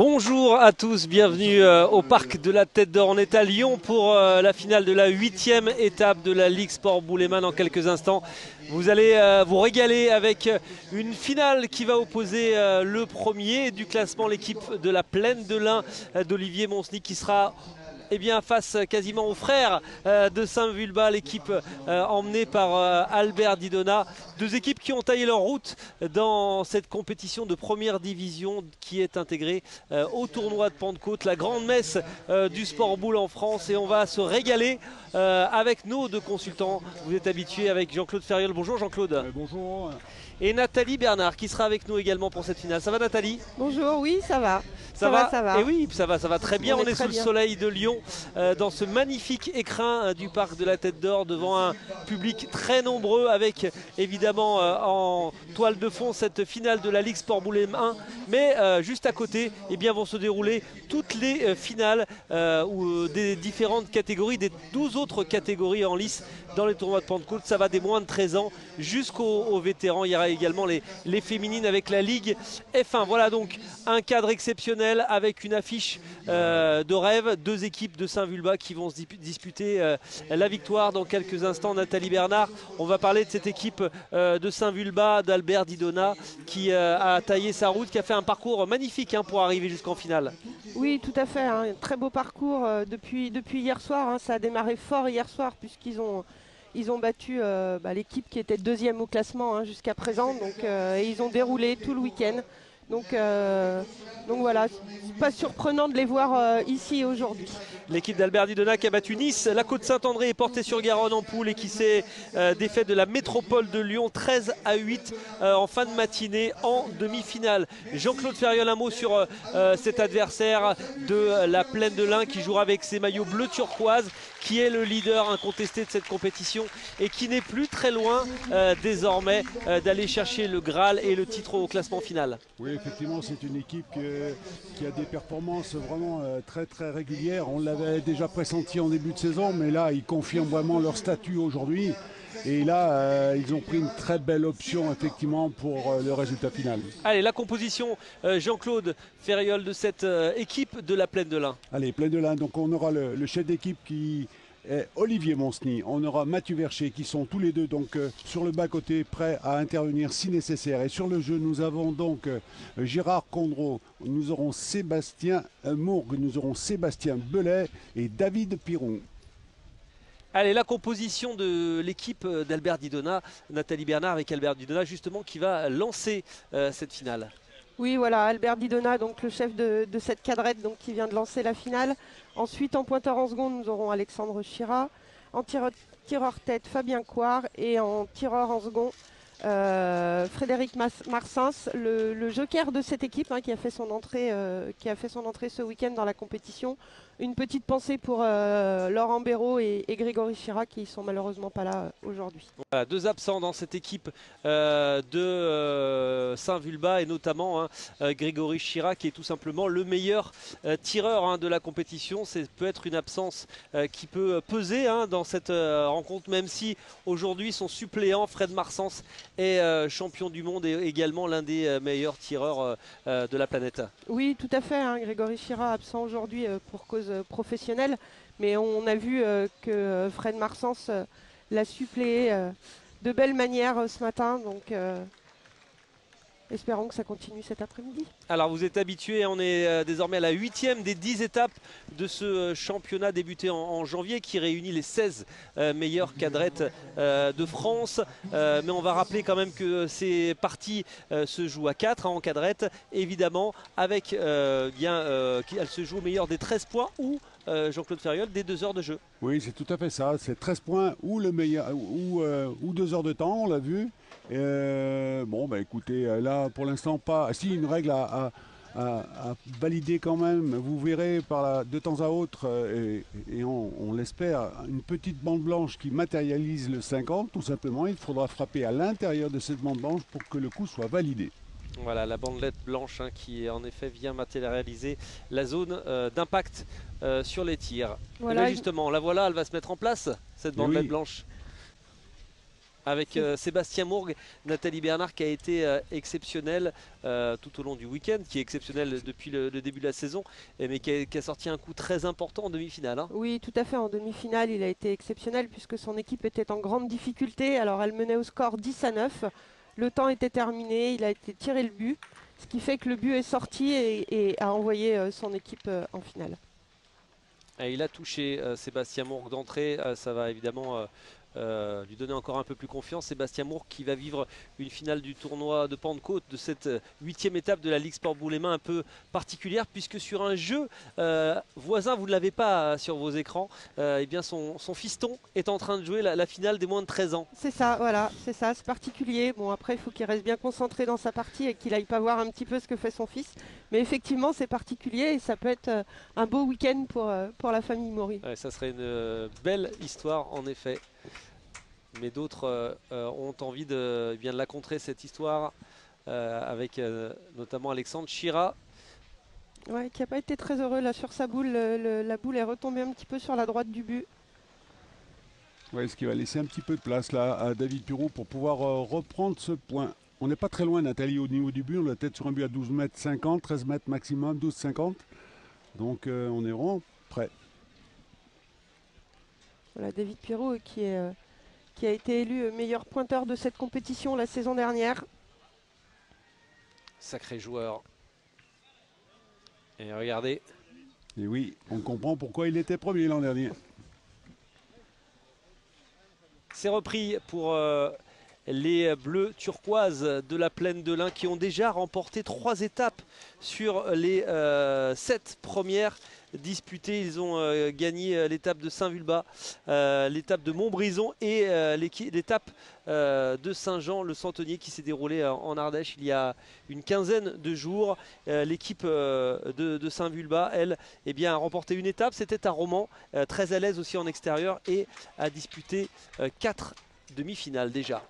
Bonjour à tous, bienvenue au parc de la Tête d'Or. On est à Lyon pour la finale de la 8e étape de la Ligue Sport Bouleman. Dans quelques instants, vous allez vous régaler avec une finale qui va opposer le premier du classement, l'équipe de la Plaine de l'Ain d'Olivier Monsny, qui sera face quasiment aux frères de Saint-Vulbas, l'équipe emmenée par Albert Didona. Deux équipes qui ont taillé leur route dans cette compétition de première division qui est intégrée au tournoi de Pentecôte, la grande messe du sport boule en France. Et on va se régaler avec nos deux consultants. Vous êtes habitués avec Jean-Claude Ferriol. Bonjour Jean-Claude. Bonjour. Et Nathalie Bernard qui sera avec nous également pour cette finale. Ça va Nathalie? Bonjour, oui ça va. Ça va. Et oui, ça va très bien. On est sous le soleil de Lyon, dans ce magnifique écrin du parc de la Tête d'Or, devant un public très nombreux, avec évidemment en toile de fond cette finale de la Ligue Sport Bouleman 1. Mais juste à côté, vont se dérouler toutes les finales des différentes catégories, des 12 autres catégories en lice dans les tournois de Pentecôte. Ça va des moins de 13 ans jusqu'aux vétérans. Il y aura également les féminines avec la Ligue F1. Voilà donc un cadre exceptionnel avec une affiche de rêve. Deux équipes de Saint-Vulbas qui vont se disputer la victoire dans quelques instants. Nathalie Bernard, on va parler de cette équipe de Saint-Vulbas, d'Albert Didona, qui a taillé sa route, qui a fait un parcours magnifique pour arriver jusqu'en finale. Oui, tout à fait. Un très beau parcours depuis hier soir. Ça a démarré fort hier soir puisqu'ils ont battu l'équipe qui était deuxième au classement jusqu'à présent. Et ils ont déroulé tout le week-end. Donc voilà, c'est pas surprenant de les voir ici aujourd'hui. L'équipe d'Albert Didona qui a battu Nice, la Côte-Saint-André est portée sur Garonne en poule et qui s'est défaite de la métropole de Lyon 13-8 en fin de matinée en demi-finale. Jean-Claude Ferriol, un mot sur cet adversaire de la Plaine de l'Ain qui jouera avec ses maillots bleu turquoise, qui est le leader incontesté de cette compétition et qui n'est plus très loin désormais d'aller chercher le Graal et le titre au classement final. Oui, effectivement, c'est une équipe qui a des performances vraiment très très régulières. On l'avait déjà pressenti en début de saison, mais là, ils confirment vraiment leur statut aujourd'hui. Et là, ils ont pris une très belle option, effectivement, pour le résultat final. Allez, la composition, Jean-Claude Ferriol, de cette équipe de la Plaine de l'Ain. Allez, Plaine de l'Ain. Donc, on aura le chef d'équipe qui est Olivier Monsny. On aura Mathieu Vercher, qui sont tous les deux donc sur le bas-côté, prêts à intervenir si nécessaire. Et sur le jeu, nous avons donc Gérard Condreau, nous aurons Sébastien Mourgue, nous aurons Sébastien Belay et David Piron. Allez, la composition de l'équipe d'Albert Didona, Nathalie Bernard avec Albert Didona justement qui va lancer cette finale. Oui, voilà, Albert Didona, donc le chef de cette cadrette qui vient de lancer la finale. Ensuite, en pointeur en seconde, nous aurons Alexandre Chira. En tireur tête, Fabien Coire. Et en tireur en second, Frédéric Marsens, le joker de cette équipe qui a fait son entrée ce week-end dans la compétition. Une petite pensée pour Laurent Béraud et Grégory Chira qui ne sont malheureusement pas là aujourd'hui. Voilà, deux absents dans cette équipe de Saint-Vulbas et notamment Grégory Chira qui est tout simplement le meilleur tireur de la compétition. C'est peut être une absence qui peut peser dans cette rencontre, même si aujourd'hui son suppléant Fred Marsens est champion du monde et également l'un des meilleurs tireurs de la planète. Oui, tout à fait. Grégory Chira absent aujourd'hui pour cause professionnelle, mais on a vu que Fred Marsens l'a suppléé de belle manière ce matin, donc espérons que ça continue cet après-midi. Alors vous êtes habitués, on est désormais à la 8e des 10 étapes de ce championnat débuté en janvier qui réunit les 16 meilleures cadrettes de France. Mais on va rappeler quand même que ces parties se jouent à 4 en cadrette, évidemment, avec elles se jouent au meilleur des 13 points ou Jean-Claude Ferriol, des 2 heures de jeu. Oui, c'est tout à fait ça. C'est 13 points ou le meilleur ou 2 heures de temps, on l'a vu. Écoutez, là pour l'instant pas. Si, une règle à valider quand même. Vous verrez de temps à autre, et on l'espère, une petite bande blanche qui matérialise le 50. Tout simplement, il faudra frapper à l'intérieur de cette bande blanche pour que le coup soit validé. Voilà, la bandelette blanche qui en effet vient matérialiser la zone d'impact sur les tirs. Voilà, et bien justement, la voilà, elle va se mettre en place, cette bandelette blanche. avec Sébastien Mourgue, Nathalie Bernard qui a été exceptionnelle tout au long du week-end, qui est exceptionnelle depuis le début de la saison, mais qui a sorti un coup très important en demi-finale. Hein. Oui, tout à fait. En demi-finale, il a été exceptionnel puisque son équipe était en grande difficulté. Alors elle menait au score 10-9. Le temps était terminé, il a été tiré le but, ce qui fait que le but est sorti et a envoyé son équipe en finale. Et il a touché Sébastien Mourgue d'entrée, ça va évidemment lui donner encore un peu plus confiance. Sébastien Mourgue qui va vivre une finale du tournoi de Pentecôte, de cette 8e étape de la Ligue Sport Bout-les-Mains un peu particulière, puisque sur un jeu voisin, vous ne l'avez pas sur vos écrans, eh bien son fiston est en train de jouer la finale des moins de 13 ans. C'est ça, voilà, c'est ça, c'est particulier. Bon, après, il faut qu'il reste bien concentré dans sa partie et qu'il aille pas voir un petit peu ce que fait son fils. Mais effectivement, c'est particulier et ça peut être un beau week-end pour la famille Maury. Ouais, ça serait une belle histoire, en effet. Mais d'autres ont envie de la contrer, cette histoire, avec notamment Alexandre Chira. Ouais, qui n'a pas été très heureux là sur sa boule. La boule est retombée un petit peu sur la droite du but. Ouais, ce qui va laisser un petit peu de place là à David Pirou pour pouvoir reprendre ce point. On n'est pas très loin, Nathalie, au niveau du but. On a tête sur un but à 12 mètres 50, 13 mètres maximum, 12,50. Donc on est vraiment prêt. Voilà, David Pirou qui a été élu meilleur pointeur de cette compétition la saison dernière. Sacré joueur. Et regardez. Et oui, on comprend pourquoi il était premier l'an dernier. C'est repris pour les Bleus turquoises de la Plaine de l'Ain qui ont déjà remporté 3 étapes sur les 7 premières disputées. Ils ont gagné l'étape de Saint-Vulbas, l'étape de Montbrison et l'étape de Saint-Jean-le-Centenier qui s'est déroulée en Ardèche il y a une quinzaine de jours. L'équipe de Saint-Vulbas, elle, eh bien, a remporté une étape, c'était à Romans, très à l'aise aussi en extérieur et a disputé 4 demi-finales déjà.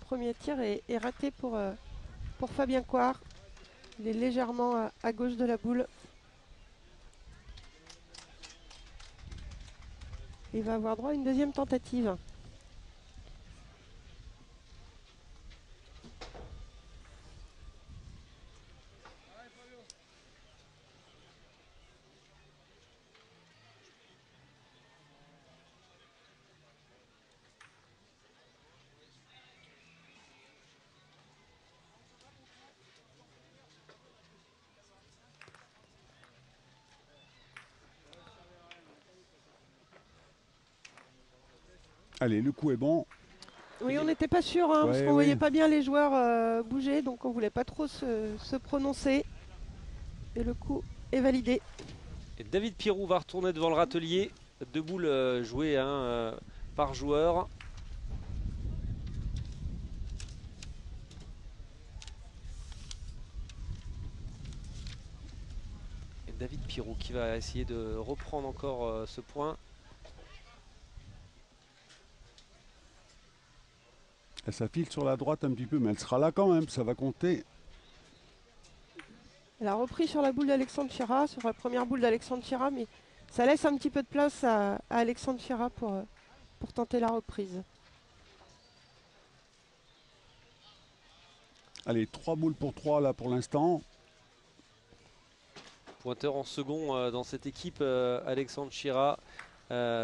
Premier tir est raté pour Fabien Coire. Il est légèrement à gauche de la boule. Il va avoir droit à une deuxième tentative. Allez, le coup est bon. Oui, on n'était pas sûr, hein, parce qu'on ne voyait pas bien les joueurs bouger, donc on ne voulait pas trop se prononcer. Et le coup est validé. Et David Pirou va retourner devant le râtelier. 2 boules jouées par joueur. Et David Pirou qui va essayer de reprendre encore ce point. Elle s'affile sur la droite un petit peu, mais elle sera là quand même, ça va compter. Elle a repris sur la boule d'Alexandre Chira, sur la première boule d'Alexandre Chira, mais ça laisse un petit peu de place à Alexandre Chira pour tenter la reprise. Allez, 3 boules pour 3 là pour l'instant. Pointeur en second dans cette équipe, Alexandre Chira,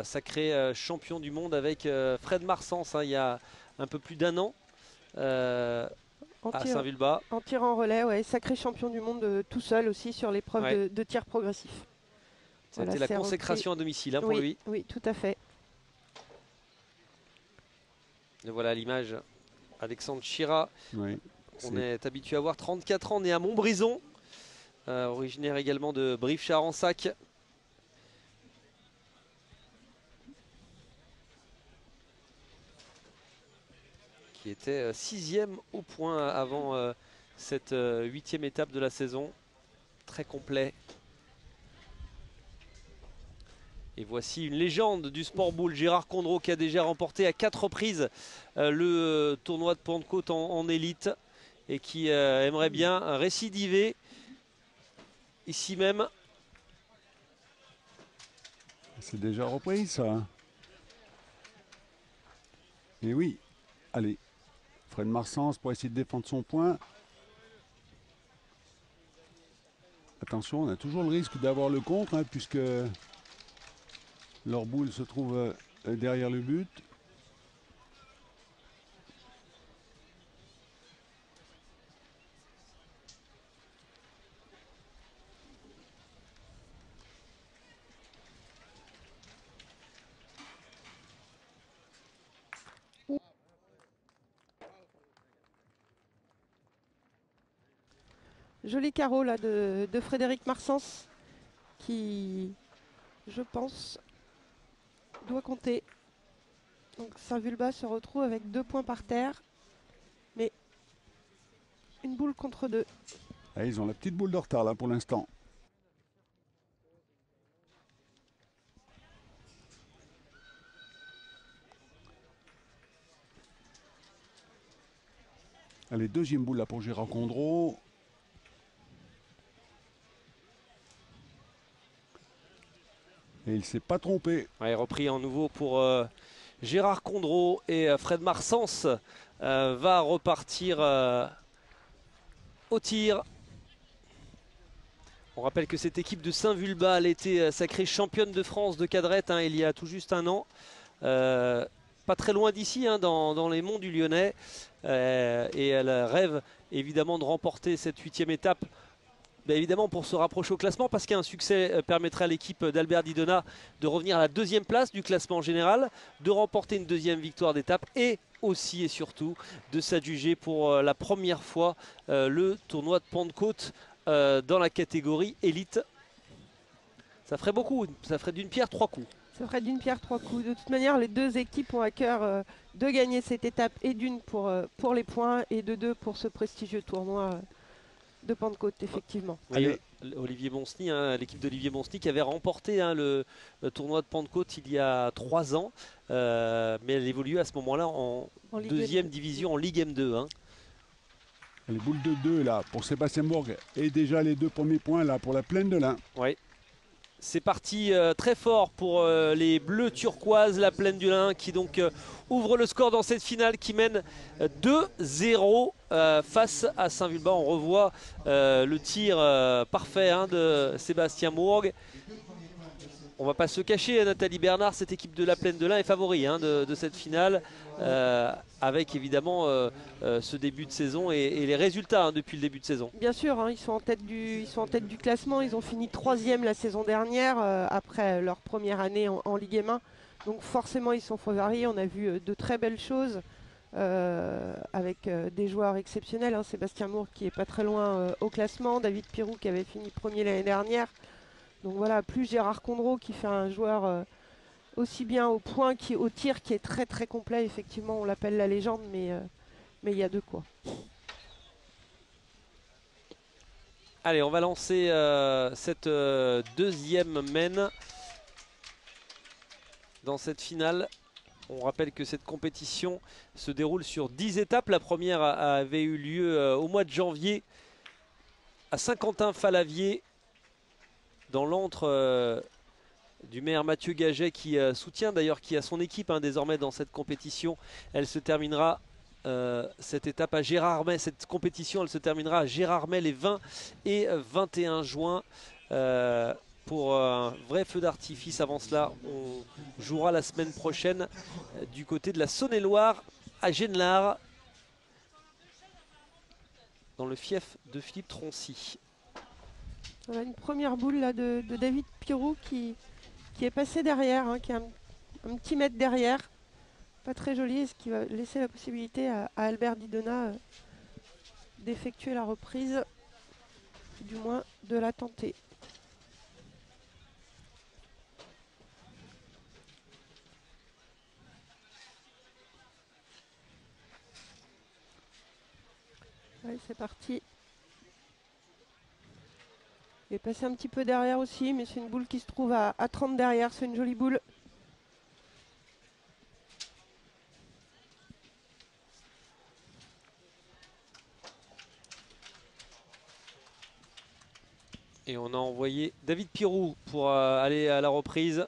sacré champion du monde avec Fred Marsens, hein, il y a un peu plus d'1 an à Saint-Vulbas. En tir en relais, ouais, sacré champion du monde tout seul aussi sur l'épreuve de tir progressif. C'était la consécration à domicile, hein, pour lui. Oui, tout à fait. Et voilà l'image, Alexandre Chira. Oui, on est habitué à voir, 34 ans, né à Montbrison, originaire également de Brive-Charensac. Qui était 6e au point avant cette 8e étape de la saison. Très complet. Et voici une légende du sport boule, Gérard Condreau, qui a déjà remporté à 4 reprises le tournoi de Pentecôte en élite et qui aimerait bien récidiver ici même C'est déjà repris ça. Et oui, allez, Fred Marsens pour essayer de défendre son point. Attention, on a toujours le risque d'avoir le contre, hein, puisque leur boule se trouve derrière le but. Joli carreau là de Frédéric Marsens qui, je pense, doit compter. Donc Saint-Vulbas se retrouve avec 2 points par terre, mais une boule contre 2. Ah, ils ont la petite boule de retard là pour l'instant. Allez, deuxième boule là pour Gérard Condreau. Et il ne s'est pas trompé. Ouais, repris en nouveau pour Gérard Condreau et Fred Marsens va repartir au tir. On rappelle que cette équipe de Saint-Vulbas, elle était sacrée championne de France de cadrette il y a tout juste un an. Pas très loin d'ici, dans les monts du Lyonnais. Et elle rêve évidemment de remporter cette 8e étape. Évidemment pour se rapprocher au classement, parce qu'un succès permettrait à l'équipe d'Albert Didonat de revenir à la 2e place du classement général, de remporter une 2e victoire d'étape et aussi et surtout de s'adjuger pour la première fois le tournoi de Pentecôte dans la catégorie élite. Ça ferait beaucoup, ça ferait d'une pierre 3 coups. Ça ferait d'une pierre 3 coups. De toute manière, les 2 équipes ont à cœur de gagner cette étape, et d'une pour les points et de 2 pour ce prestigieux tournoi de Pentecôte, effectivement. Oui, Olivier Monsny, l'équipe d'Olivier Monsny qui avait remporté le tournoi de Pentecôte il y a 3 ans, mais elle évolue à ce moment-là en 2e division, en Ligue M2. Les boules de 2 là pour Sébastien Bourg et déjà les 2 premiers points là pour la Plaine de l'Ain. Oui. C'est parti très fort pour les bleus turquoises, la Plaine du Lin, qui donc ouvre le score dans cette finale, qui mène 2-0 face à Saint-Vulbas. On revoit le tir parfait de Sébastien Bourg. On va pas se cacher, Nathalie Bernard, cette équipe de la Plaine de l'Ain est favori de cette finale, avec évidemment ce début de saison et les résultats depuis le début de saison. Bien sûr, ils sont en tête du classement. Ils ont fini 3e la saison dernière après leur première année en Ligue M1. Donc forcément ils sont favoris. On a vu de très belles choses avec des joueurs exceptionnels. Sébastien Moore qui est pas très loin au classement, David Pirou qui avait fini premier l'année dernière. Donc voilà, plus Gérard Condreau qui fait un joueur aussi bien au point qu'au tir, qui est très très complet. Effectivement, on l'appelle la légende, mais il y a de quoi. Allez, on va lancer cette 2e mène dans cette finale. On rappelle que cette compétition se déroule sur 10 étapes. La première avait eu lieu au mois de janvier à Saint-Quentin-Falavier, dans l'antre du maire Mathieu Gaget, qui soutient d'ailleurs, qui a son équipe désormais dans cette compétition. Elle se terminera, cette étape à Gérardmer, cette compétition elle se terminera à Gérardmer les 20 et 21 juin pour un vrai feu d'artifice. Avant cela, on jouera la semaine prochaine du côté de la Saône-et-Loire à Genelard, dans le fief de Philippe Troncy. On a une première boule là de David Pirou qui est passé derrière, qui est un petit mètre derrière. Pas très joli, ce qui va laisser la possibilité à Albert Didonat d'effectuer la reprise, du moins de la tenter. Allez, c'est parti. Il est passé un petit peu derrière aussi, mais c'est une boule qui se trouve à 30 derrière. C'est une jolie boule. Et on a envoyé David Pirou pour aller à la reprise.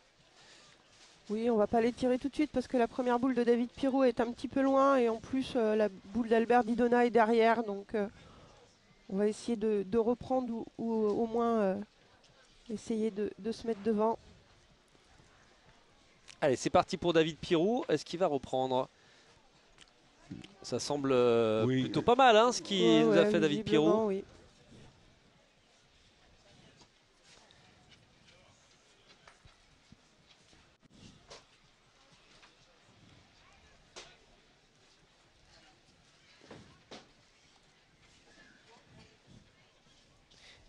Oui, on va pas les tirer tout de suite parce que la première boule de David Pirou est un petit peu loin et en plus la boule d'Albert Didona est derrière, donc on va essayer de reprendre ou au moins essayer de se mettre devant. Allez, c'est parti pour David Pirou. Est-ce qu'il va reprendre? Ça semble plutôt pas mal, hein, ce qui nous a fait David Pirou. Oui.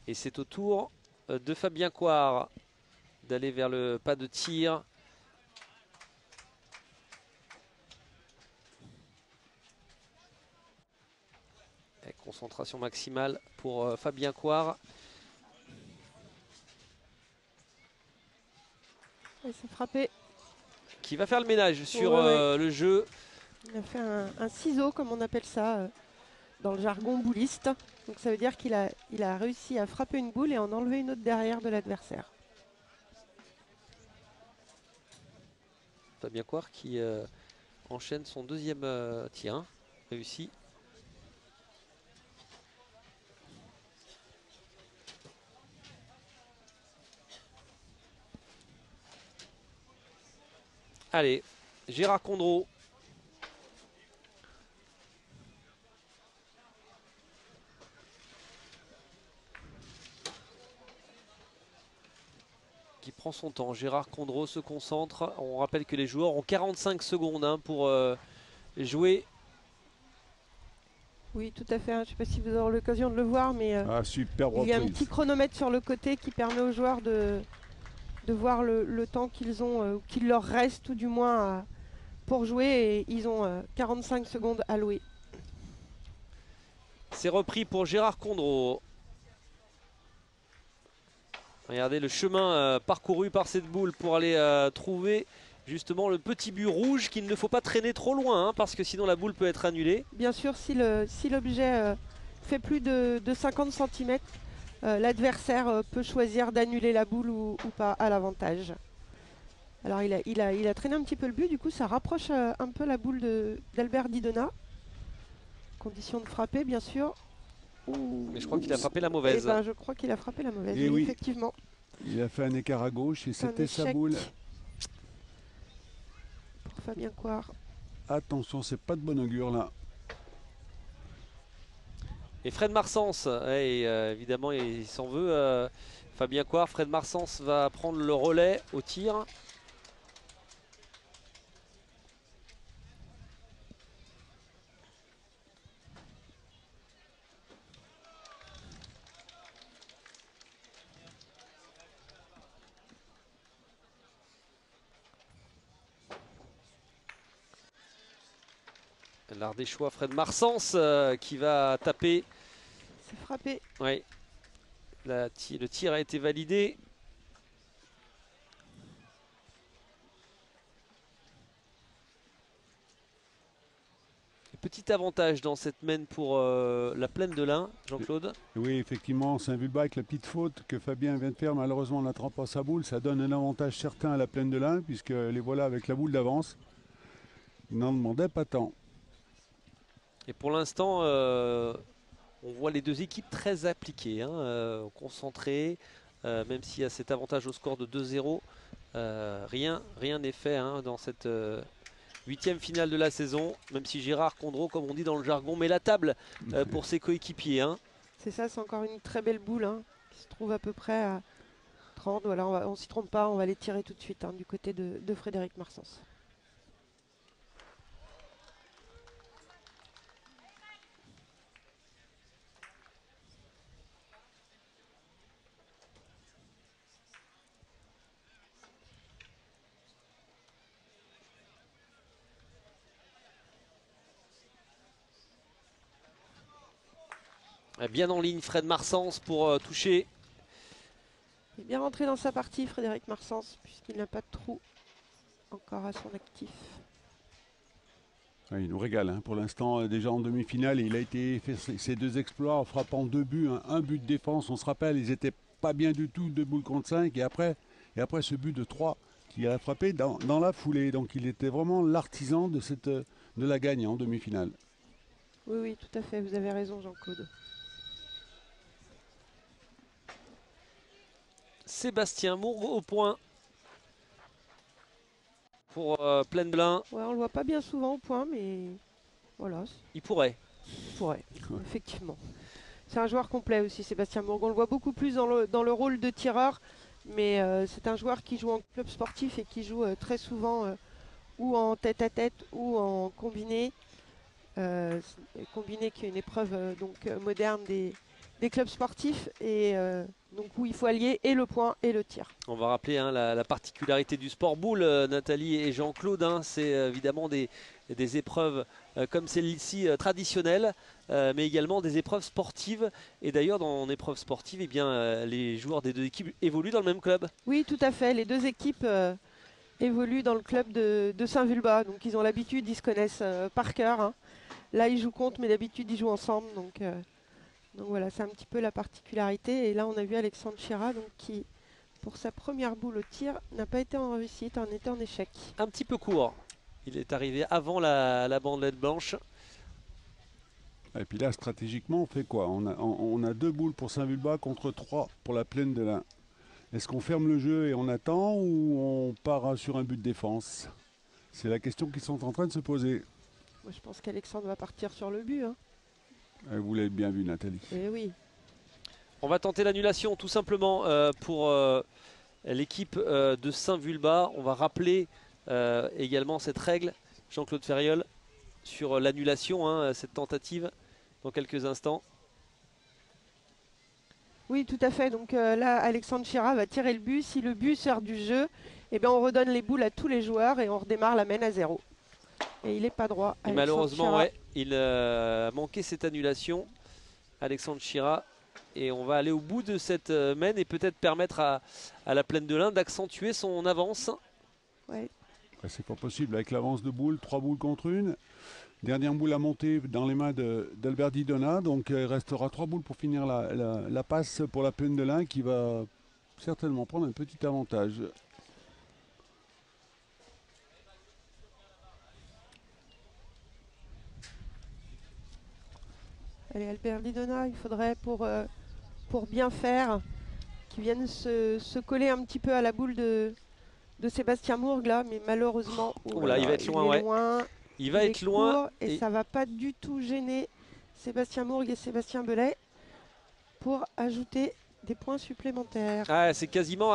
Et c'est au tour de Fabien Coire d'aller vers le pas de tir. Et concentration maximale pour Fabien Coire. Il s'est frappé. Qui va faire le ménage sur le jeu. Il a fait un ciseau, comme on appelle ça, dans le jargon bouliste. Donc ça veut dire qu'il a réussi à frapper une boule et en enlever une autre derrière de l'adversaire. Fabien Coire qui enchaîne son deuxième tir. Réussi. Allez, Gérard Condreau. Qui prend son temps. Gérard Condreau se concentre. On rappelle que les joueurs ont 45 secondes hein, pour jouer. Oui, tout à fait. Je ne sais pas si vous aurez l'occasion de le voir, mais il y a un petit chronomètre sur le côté qui permet aux joueurs de voir le temps qu'ils ont, qu'il leur reste tout du moins pour jouer. Et ils ont 45 secondes allouées. C'est repris pour Gérard Condreau. Regardez le chemin parcouru par cette boule pour aller trouver justement le petit but rouge qu'il ne faut pas traîner trop loin hein, parce que sinon la boule peut être annulée. Bien sûr, si l'objet fait plus de 50 cm, l'adversaire peut choisir d'annuler la boule ou pas à l'avantage. Alors il a traîné un petit peu le but, du coup ça rapproche un peu la boule d'Albert Didona. Condition de frapper bien sûr. Mais je crois qu'il a frappé la mauvaise. Eh ben, je crois qu'il a frappé la mauvaise, oui, effectivement. Il a fait un écart à gauche et c'était sa boule. Pour Fabien Coire. Attention, c'est pas de bon augure là. Et Fred Marsens, évidemment il s'en veut. Fabien Coire, Fred Marsens va prendre le relais au tir. L'Ardéchois Fred Marsens qui va taper. C'est frappé. Oui. Le tir a été validé. Petit avantage dans cette mène pour la plaine de l'Ain, Jean-Claude. Oui, effectivement, Saint-Vulbas avec la petite faute que Fabien vient de faire. Malheureusement, on n'attrape pas sa boule. Ça donne un avantage certain à la plaine de l'Ain puisque les voilà avec la boule d'avance. Ils n'en demandaient pas tant. Et pour l'instant, on voit les deux équipes très appliquées, hein, concentrées, même s'il y a cet avantage au score de 2-0. Rien n'est fait hein, dans cette 8e finale de la saison, même si Gérard Condreau, comme on dit dans le jargon, met la table pour ses coéquipiers. Hein. C'est ça, c'est encore une très belle boule hein, qui se trouve à peu près à 30. Voilà, on ne s'y trompe pas, on va les tirer tout de suite hein, du côté de Frédéric Marsens. Bien en ligne Fred Marsens pour toucher. Il est bien rentré dans sa partie Frédéric Marsens puisqu'il n'a pas de trou encore à son actif. Ouais, il nous régale hein. Pour l'instant déjà en demi-finale il a été fait ses deux exploits en frappant 2 buts, hein. Un but de défense, on se rappelle ils n'étaient pas bien du tout, 2 boules contre 5 et après ce but de 3 qui a frappé dans la foulée. Donc il était vraiment l'artisan de la gagne en demi-finale. Oui, oui, tout à fait, vous avez raison Jean-Claude. Sébastien Mourgue au point pour Plaine-Blain. Ouais, on le voit pas bien souvent au point, mais voilà. Il pourrait. Il pourrait, effectivement. C'est un joueur complet aussi, Sébastien Mourgue. On le voit beaucoup plus dans le rôle de tireur, mais c'est un joueur qui joue en club sportif et qui joue très souvent ou en tête-à-tête ou en combiné. Combiné qui est une épreuve moderne des clubs sportifs et donc où il faut allier et le point et le tir. On va rappeler hein, la particularité du sport boule, Nathalie et Jean-Claude, hein, c'est évidemment des épreuves comme celle-ci traditionnelles, mais également des épreuves sportives. Et d'ailleurs, dans épreuves sportives, eh bien, les joueurs des deux équipes évoluent dans le même club. Oui, tout à fait. Les deux équipes évoluent dans le club de Saint-Vulbas. Donc ils ont l'habitude, ils se connaissent par cœur. Hein. Là, ils jouent contre, mais d'habitude, ils jouent ensemble. Donc voilà, c'est un petit peu la particularité. Et là, on a vu Alexandre Chira, donc, qui, pour sa première boule au tir, n'a pas été en réussite, en était en échec. Un petit peu court. Il est arrivé avant la bandelette blanche. Et puis là, stratégiquement, on fait quoi? On a 2 boules pour Saint-Vulbas contre 3 pour la Plaine de l'Ain. Est-ce qu'on ferme le jeu et on attend ou on part sur un but de défense? C'est la question qu'ils sont en train de se poser. Moi, je pense qu'Alexandre va partir sur le but. Hein. Vous l'avez bien vu, Nathalie. Eh oui. On va tenter l'annulation tout simplement pour l'équipe de Saint-Vulbas. On va rappeler également cette règle, Jean-Claude Ferriol, sur l'annulation, hein, cette tentative, dans quelques instants. Oui, tout à fait. Donc là, Alexandre Chira va tirer le but. Si le but sort du jeu, eh bien, on redonne les boules à tous les joueurs et on redémarre la mène à 0. Et il n'est pas droit. Et malheureusement, ouais, il a manqué cette annulation, Alexandre Chira. Et on va aller au bout de cette mène et peut-être permettre à la Plaine de l'Ain d'accentuer son avance. Ouais. C'est pas possible avec l'avance de boules, 3 boules contre 1. Dernière boule à monter dans les mains d'Albert Didona. Donc il restera 3 boules pour finir la passe pour la Plaine de l'Ain qui va certainement prendre un petit avantage. Allez, Albert Didona, il faudrait pour bien faire qu'il vienne se coller un petit peu à la boule de Sébastien Mourgue là, mais malheureusement là, il va être loin, loin. Il va être loin et ça va pas du tout gêner Sébastien Mourgue et Sébastien Belay pour ajouter des points supplémentaires. Ah, c'est quasiment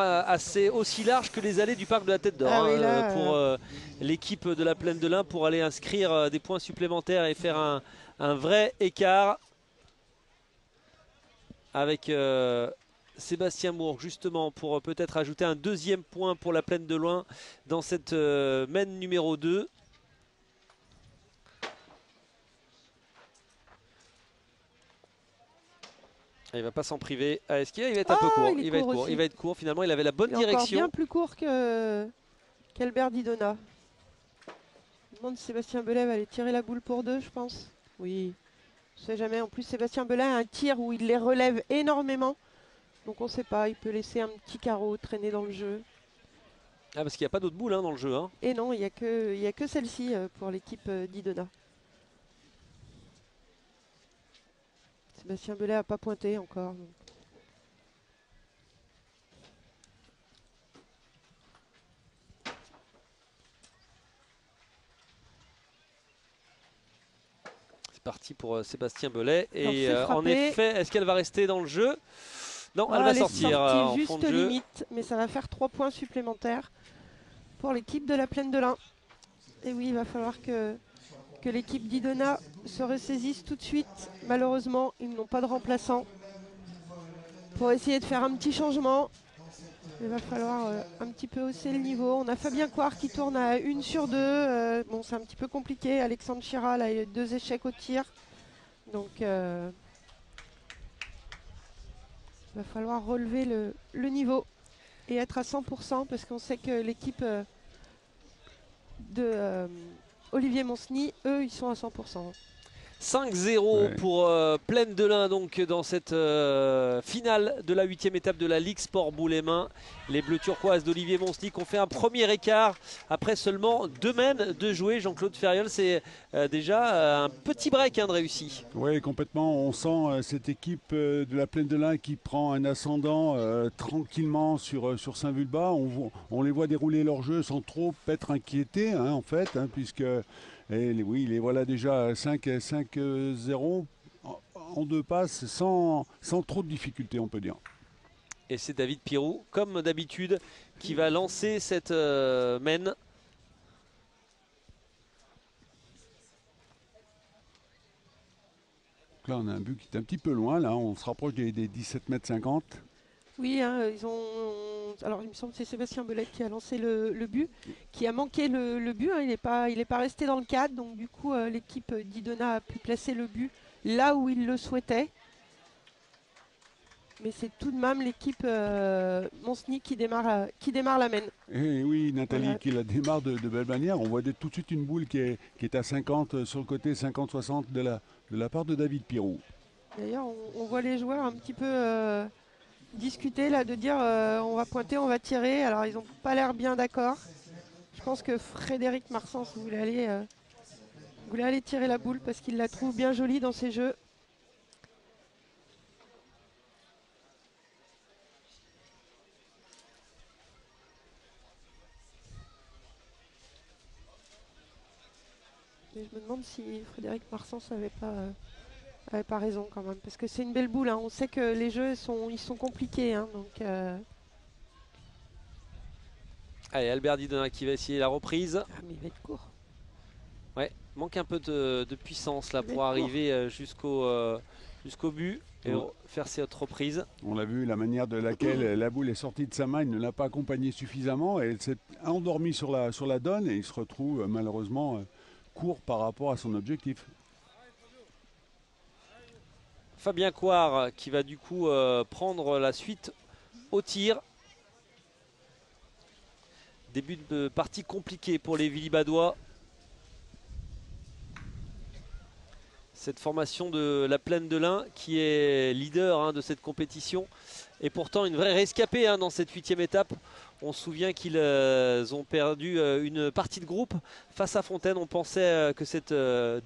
aussi large que les allées du parc de la Tête d'Or pour l'équipe de la Plaine de l'Ain pour aller inscrire des points supplémentaires et faire un vrai écart avec Sébastien Mourgue justement pour peut-être ajouter un deuxième point pour la Plaine de l'Ain dans cette mène numéro 2. Il va pas s'en priver. Est-ce qu'il va être un peu court? Il va être court. Finalement, il avait la bonne direction. Encore bien plus court qu'Albert Didona. Je me demande si Sébastien Belay va aller tirer la boule pour 2, je pense. Oui, je ne sais jamais. En plus, Sébastien Belay a un tir où il les relève énormément. Donc on ne sait pas, il peut laisser un petit carreau traîner dans le jeu. Ah, parce qu'il n'y a pas d'autres boules dans le jeu. Hein. Et non, il n'y a que celle-ci pour l'équipe Didona. Sébastien Belay n'a pas pointé encore. Donc. C'est parti pour Sébastien Belay. Et en effet, est-ce qu'elle va rester dans le jeu? Non, elle va sortir en juste fond de jeu. Limite, mais ça va faire 3 points supplémentaires pour l'équipe de la Plaine de l'Ain. Et oui, il va falloir que l'équipe d'Idona se ressaisisse tout de suite. Malheureusement, ils n'ont pas de remplaçant. Pour essayer de faire un petit changement, il va falloir un petit peu hausser le niveau. On a Fabien Coire qui tourne à 1 sur 2. Bon, c'est un petit peu compliqué. Alexandre Chira, là, il a eu 2 échecs au tir. Donc, il va falloir relever le niveau et être à 100% parce qu'on sait que l'équipe de Olivier Monsny, eux, ils sont à 100%. 5-0 pour Plaine de l'Ain donc dans cette finale de la 8e étape de la Ligue Sport Bout-les-Mains. Les Bleus turquoises d'Olivier Monsny ont fait un premier écart après seulement 2 mènes de jouer. Jean-Claude Ferriol, c'est déjà un petit break de réussi. Oui, complètement. On sent cette équipe de la Plaine de l'Ain qui prend un ascendant tranquillement sur Saint-Vulbas. On les voit dérouler leur jeu sans trop être inquiétés en fait, puisque oui, les voilà déjà 5-0 en 2 passes sans trop de difficultés, on peut dire. Et c'est David Pirou, comme d'habitude, qui va lancer cette mène. Là, on a un but qui est un petit peu loin. Là, on se rapproche des 17,50 m. Oui, ils ont. Alors, il me semble que c'est Sébastien Bellet qui a lancé le but, qui a manqué le but. Il n'est pas resté dans le cadre. Donc, du coup, l'équipe d'Idona a pu placer le but là où il le souhaitait. Mais c'est tout de même l'équipe Monsny qui démarre la mène. Et oui, Nathalie qui la démarre de belle manière. On voit tout de suite une boule qui est à 50 sur le côté, 50-60 de la part de David Pirou. D'ailleurs, on voit les joueurs un petit peu discuter là, de dire on va pointer, on va tirer. Alors, ils n'ont pas l'air bien d'accord. Je pense que Frédéric Marsens voulait aller tirer la boule parce qu'il la trouve bien jolie dans ses jeux. Et je me demande si Frédéric Marsens n'avait pas raison quand même. Parce que c'est une belle boule. On sait que les jeux ils sont compliqués. Donc, Allez, Albert Didona qui va essayer la reprise. Ah, mais il va être court. Ouais, manque un peu de puissance là pour arriver jusqu'au but et faire cette reprise. On l'a vu, la manière de laquelle la boule est sortie de sa main, il ne l'a pas accompagnée suffisamment et elle s'est endormie sur la donne et il se retrouve malheureusement court par rapport à son objectif. Fabien Coire qui va du coup prendre la suite au tir. Début de partie compliqué pour les Villibadois. Cette formation de la Plaine de l'Ain qui est leader de cette compétition et pourtant une vraie rescapée dans cette 8e étape. On se souvient qu'ils ont perdu une partie de groupe face à Fontaine. On pensait que cette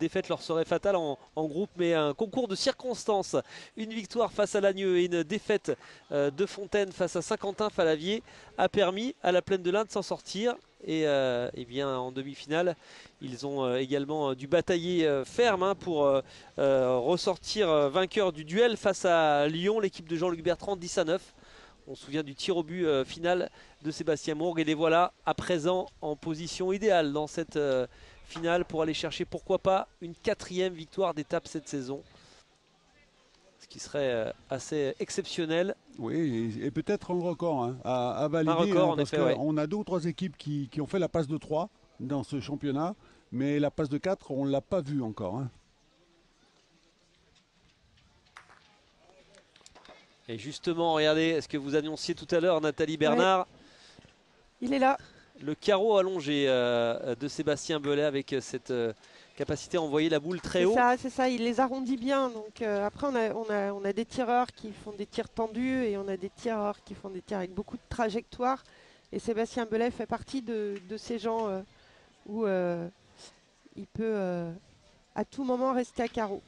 défaite leur serait fatale en groupe, mais un concours de circonstances. Une victoire face à Lagneux et une défaite de Fontaine face à Saint-Quentin-Fallavier a permis à la Plaine de l'Ain de s'en sortir. Et bien en demi-finale, ils ont également dû batailler ferme pour ressortir vainqueur du duel face à Lyon, l'équipe de Jean-Luc Bertrand, 10-9. On se souvient du tir au but final de Sébastien Mourgue. Et les voilà à présent en position idéale dans cette finale pour aller chercher, pourquoi pas, une 4e victoire d'étape cette saison. Ce qui serait assez exceptionnel. Oui, et peut-être un record à valider. Un record, en effet, ouais. On a 2 ou 3 équipes qui ont fait la passe de 3 dans ce championnat, mais la passe de 4, on ne l'a pas vue encore. Et justement, regardez ce que vous annonciez tout à l'heure, Nathalie Bernard. Ouais. Il est là. Le carreau allongé de Sébastien Bellet avec cette capacité à envoyer la boule très haut. C'est ça, il les arrondit bien. Donc, après, on a des tireurs qui font des tirs tendus et on a des tireurs qui font des tirs avec beaucoup de trajectoire. Et Sébastien Bellet fait partie de ces gens où il peut à tout moment rester à carreau.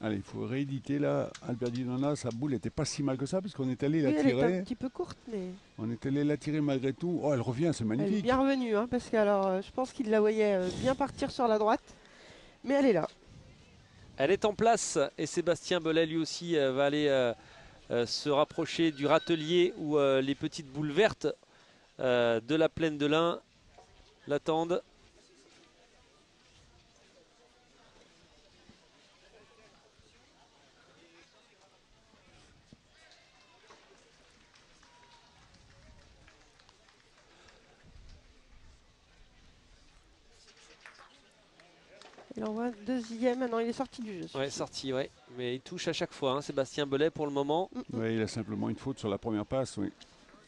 Allez, il faut rééditer là. Albert Didona, sa boule n'était pas si mal que ça, parce qu'on est allé la Elle tirer. est un petit peu courte, mais. On est allé la tirer malgré tout. Oh, elle revient, c'est magnifique. Elle est bien revenue, parce que je pense qu'il la voyait bien partir sur la droite. Mais elle est là. Elle est en place et Sébastien Bellet lui aussi va aller se rapprocher du râtelier où les petites boules vertes de la Plaine de l'Ain l'attendent. Il envoie un deuxième. Non, il est sorti du jeu. Ouais, sorti, ouais. Mais il touche à chaque fois, Sébastien Bellet pour le moment. Oui, il a simplement une faute sur la première passe, oui.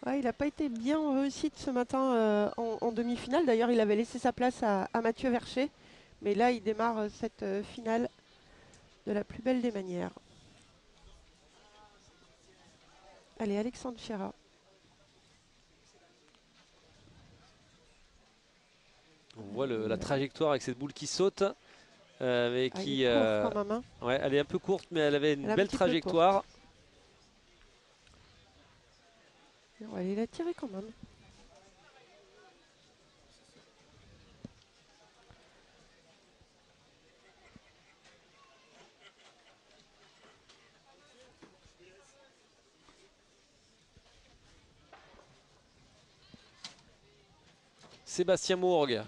Ouais, il n'a pas été bien en réussite ce matin en demi-finale. D'ailleurs, il avait laissé sa place à Mathieu Vercher. Mais là, il démarre cette finale de la plus belle des manières. Allez, Alexandre Chira. On voit la trajectoire avec cette boule qui saute. Mais qui, elle est courte quand même, hein. Ouais, elle est un peu courte, mais elle avait une belle trajectoire. On va aller la tirer quand même. Sébastien Mourgue.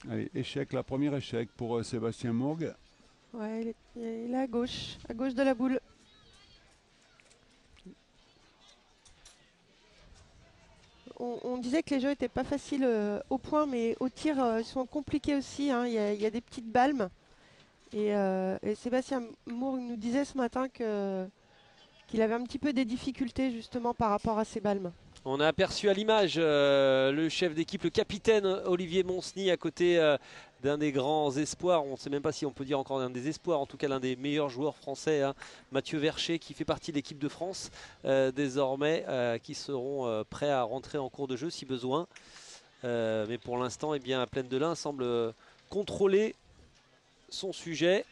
Allez, échec, la première échec pour Sébastien Mourgue. Ouais, il est à gauche de la boule. On disait que les jeux n'étaient pas faciles au point, mais au tir, ils sont compliqués aussi, hein. Il y a des petites balmes. Et Sébastien Mourgue nous disait ce matin qu'il avait un petit peu des difficultés justement par rapport à ces balmes. On a aperçu à l'image le chef d'équipe, le capitaine Olivier Monsny à côté d'un des grands espoirs. On ne sait même pas si on peut dire encore un des espoirs, en tout cas l'un des meilleurs joueurs français, hein, Mathieu Vercher, qui fait partie de l'équipe de France désormais, qui seront prêts à rentrer en cours de jeu si besoin. Mais pour l'instant, eh bien, Plaine de l'Ain semble contrôler son sujet.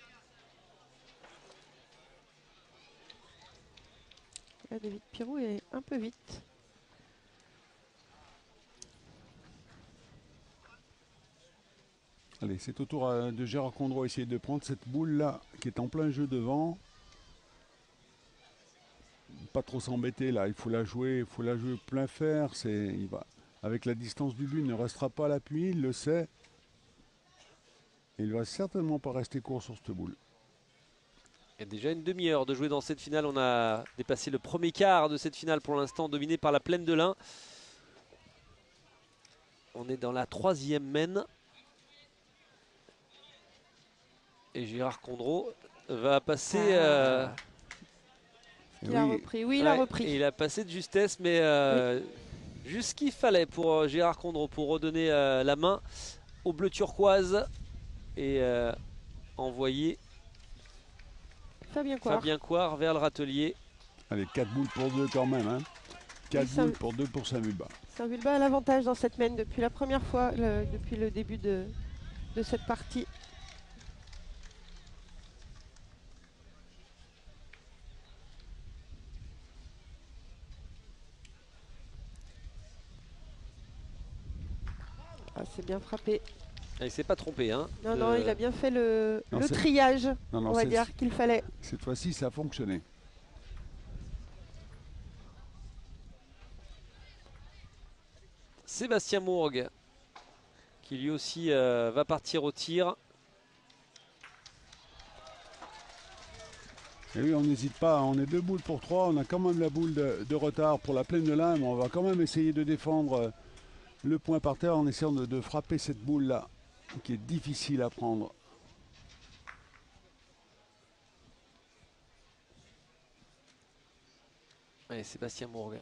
Là, David Pirou est un peu vite. Allez, c'est au tour de Gérard Condreau essayer de prendre cette boule-là qui est en plein jeu devant. Pas trop s'embêter là, il faut la jouer plein fer. Il va, avec la distance du but, il ne restera pas à l'appui, il le sait. Et il ne va certainement pas rester court sur cette boule. Il y a déjà une demi-heure de jouer dans cette finale. On a dépassé le premier quart de cette finale pour l'instant, dominé par la Plaine de l'Ain. On est dans la 3e mène. Et Gérard Condreau va passer... Il a repris, oui, il a repris. Et il a passé de justesse, mais juste ce qu'il fallait pour Gérard Condreau pour redonner la main au bleu turquoise et envoyer Fabien Coire vers le râtelier. Allez, 4 boules pour 2 quand même, hein. 4 boules pour 2 pour Saint-Vulbas. Saint-Vulbas a l'avantage dans cette mène depuis la première fois, depuis le début de cette partie. Ah, c'est bien frappé. Il ne s'est pas trompé, hein. Non, il a bien fait le triage, on va dire, qu'il fallait. Cette fois-ci, ça a fonctionné. Sébastien Mourgue, qui lui aussi va partir au tir. Et oui, on n'hésite pas, on est 2 boules pour 3, on a quand même la boule de retard pour la Plaine de l'Ain, mais on va quand même essayer de défendre le point par terre en essayant de frapper cette boule-là, qui est difficile à prendre. Allez, Sébastien Mourgue.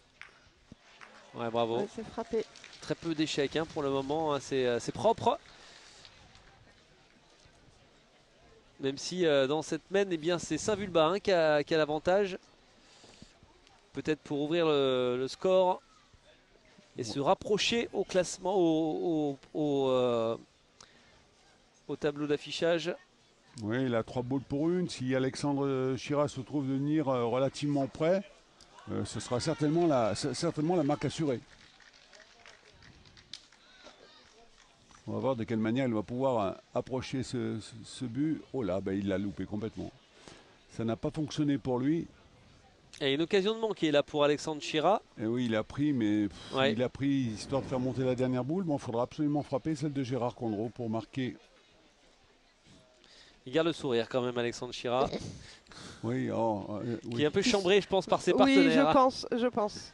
Ouais, bravo. Ouais, c'est frappé. Très peu d'échecs hein, pour le moment, hein, c'est propre. Même si dans cette mène, eh bien, c'est Saint-Vulbas hein, qui a l'avantage. Peut-être pour ouvrir le score et se rapprocher au classement, au tableau d'affichage. Oui, il a 3 boules pour 1. Si Alexandre Chira se trouve de venir relativement près, ce sera certainement la marque assurée. On va voir de quelle manière il va pouvoir approcher ce but. Oh là, il l'a loupé complètement. Ça n'a pas fonctionné pour lui. Et une occasion de manquer là pour Alexandre Chira. Et oui, il a pris, mais il a pris histoire de faire monter la dernière boule. Bon, il faudra absolument frapper celle de Gérard Condreau pour marquer. Il garde le sourire quand même, Alexandre Chira. Oui, oui. Qui est un peu chambré, je pense, par ses partenaires. Oui, je pense.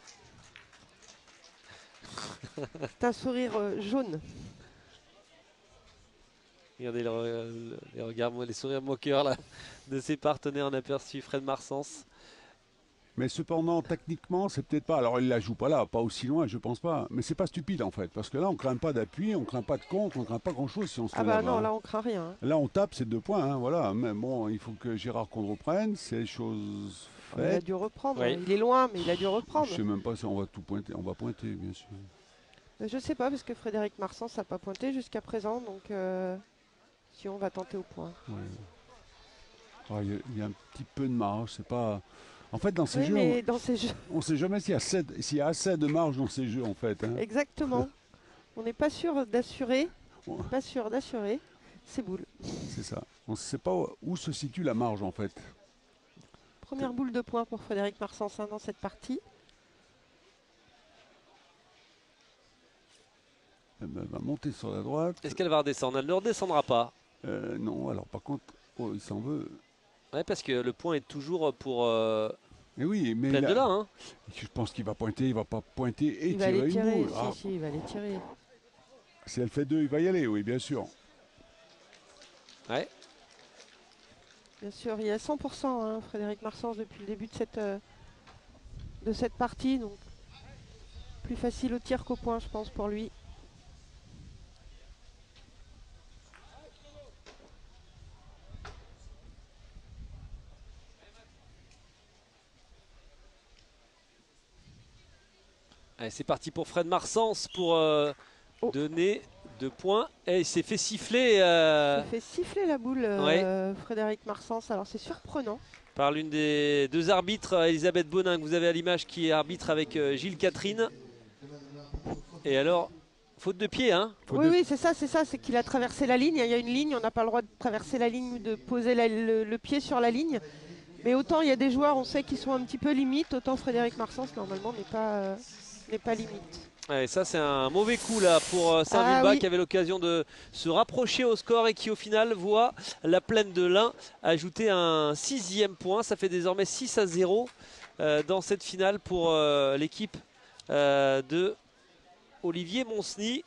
C'est un sourire jaune. Regardez les regards, les sourires moqueurs là, de ses partenaires. On a aperçu Fred Marsens. Mais cependant, techniquement, c'est peut-être pas. Alors, il la joue pas là, pas aussi loin, je pense pas. Mais c'est pas stupide en fait, parce que là, on craint pas d'appui, on craint pas de contre, on craint pas grand-chose si on se fait bah là-bas, non, là on craint rien. Là, on tape, c'est 2 points, hein, voilà. Mais bon, il faut que Gérard Condro prenne, c'est chose faite. Il a dû reprendre. Oui. Il est loin, mais il a dû reprendre. Je sais même pas si on va tout pointer. On va pointer, bien sûr. Je sais pas, parce que Frédéric Marsens n'a pas pointé jusqu'à présent, donc si on va tenter au point. Ouais. Il y a un petit peu de marge, c'est pas. En fait, dans ces oui, jeux, mais dans ces jeux, on ne sait jamais s'il y a assez de marge dans ces jeux, en fait. Hein. exactement. On n'est pas sûr d'assurer, Ouais. pas sûr d'assurer ces boules. C'est ça. On ne sait pas où se situe la marge, en fait. Première boule de points pour Frédéric Marsens dans cette partie. Elle va monter sur la droite. Est-ce qu'elle va redescendre? Elle ne redescendra pas. Non, alors par contre, il s'en veut. Ouais, parce que le point est toujours pour Mais oui, mais Plaine de Lin. Hein. Je pense qu'il va pointer, il va pas pointer et Il va les tirer une tirer, boule. si, il va les tirer. Si elle fait 2, il va y aller, oui, bien sûr. Ouais. Bien sûr, il y a 100% hein, Frédéric Marsens depuis le début de cette partie. Donc plus facile au tir qu'au point, je pense, pour lui. Allez, c'est parti pour Fred Marsens pour donner 2 points. Et il s'est fait siffler. Il fait siffler la boule, Ouais. Frédéric Marsens. Alors c'est surprenant. Par l'une des 2 arbitres, Elisabeth Bonin, que vous avez à l'image, qui est arbitre avec Gilles Catherine. Et alors, faute de pied, hein? Oui, c'est ça, c'est qu'il a traversé la ligne. Il y a une ligne, on n'a pas le droit de traverser la ligne ou de poser le pied sur la ligne. Mais autant il y a des joueurs, on sait qu'ils sont un petit peu limite, autant Frédéric Marsens, normalement, n'est pas limite. Ouais, ça c'est un mauvais coup là pour Saint-Vulbas qui avait l'occasion de se rapprocher au score et qui au final voit la Plaine de Lin ajouter un 6e point. Ça fait désormais 6-0 dans cette finale pour l'équipe de Olivier Monsny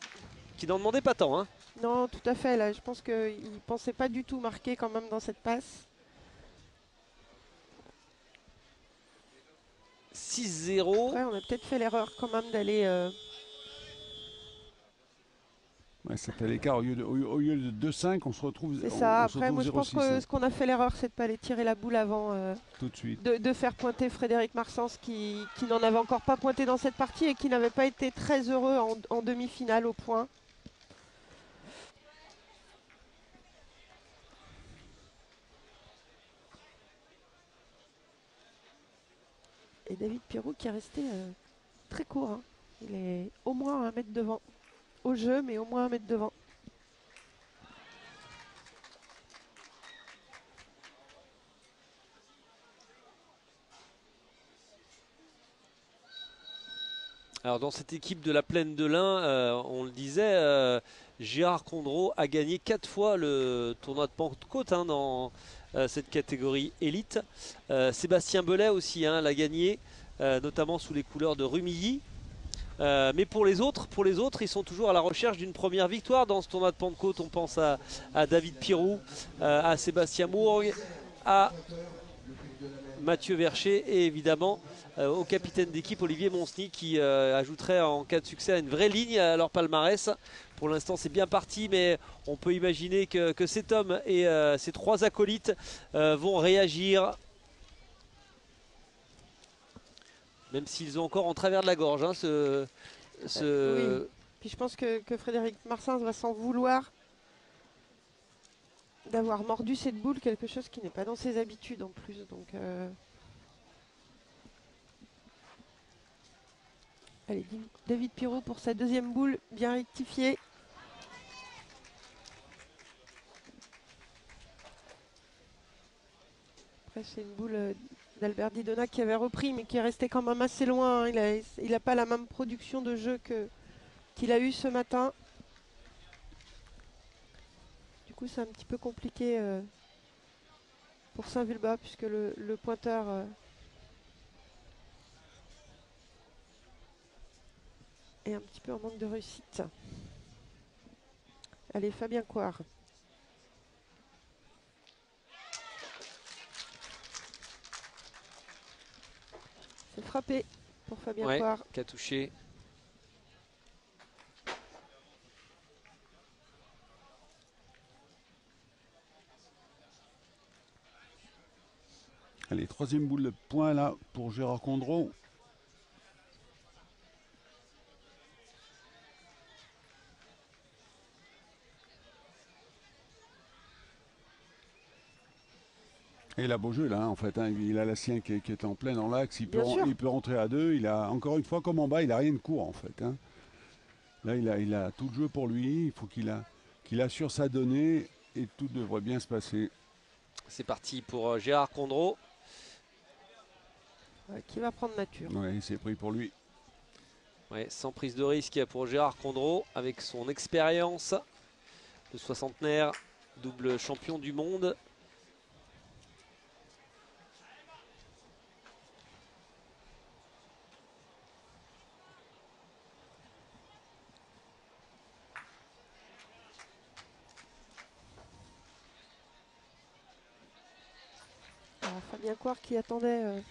qui n'en demandait pas tant. Hein. Non, tout à fait. Là, je pense qu'il ne pensait pas du tout marquer quand même dans cette passe. 6-0. Ouais, on a peut-être fait l'erreur quand même d'aller... Ouais, c'était l'écart. Au lieu de 2-5, on se retrouve. C'est ça. Après, moi, je pense que ce qu'on a fait l'erreur, c'est de ne pas aller tirer la boule avant. Tout de suite. De faire pointer Frédéric Marsens qui n'en avait encore pas pointé dans cette partie et qui n'avait pas été très heureux en demi-finale au point. Et David Pirou qui est resté très court. Hein. Il est au moins 1 mètre devant. Au jeu, mais au moins 1 mètre devant. Alors dans cette équipe de la Plaine de Lin, on le disait, Gérard Condro a gagné 4 fois le tournoi de Pentecôte hein, dans cette catégorie élite. Sébastien Belay aussi hein, l'a gagné, notamment sous les couleurs de Rumilly. Mais pour les autres, ils sont toujours à la recherche d'une première victoire dans ce tournoi de Pentecôte. On pense à David Pirou, à Sébastien Mourgue, à Mathieu Vercher et évidemment au capitaine d'équipe Olivier Monsny qui ajouterait en cas de succès une vraie ligne à leur palmarès. Pour l'instant c'est bien parti mais on peut imaginer que cet homme et ses 3 acolytes vont réagir. Même s'ils ont encore en travers de la gorge hein, Oui. Puis je pense que Frédéric Marsens va s'en vouloir d'avoir mordu cette boule, quelque chose qui n'est pas dans ses habitudes en plus. Donc, allez, David Pirou pour sa 2e boule, bien rectifiée. Après, c'est une boule d'Albert Didona qui avait repris, mais qui est resté quand même assez loin. Il n'a pas la même production de jeu qu'il a eu ce matin. Du coup, c'est un petit peu compliqué pour Saint-Vulbas, puisque le pointeur est un petit peu en manque de réussite. Allez, Fabien Coire. C'est frappé pour Fabien Coire. Qui a touché. Allez, troisième boule de point là pour Gérard Condreau. Et il a beau jeu là, en fait. Hein. Il a la sienne qui est en plein dans l'axe. Il peut rentrer à 2. Il a, encore une fois, comme en bas, il n'a rien de court en fait. Hein. Là, il a tout le jeu pour lui. Il faut qu'il assure sa donnée et tout devrait bien se passer. C'est parti pour Gérard Condreau. Qui va prendre nature. Oui, c'est pris pour lui. Ouais, sans prise de risque pour Gérard Condreau, avec son expérience de soixantenaire, double champion du monde. Alors, Fabien Coire qui attendait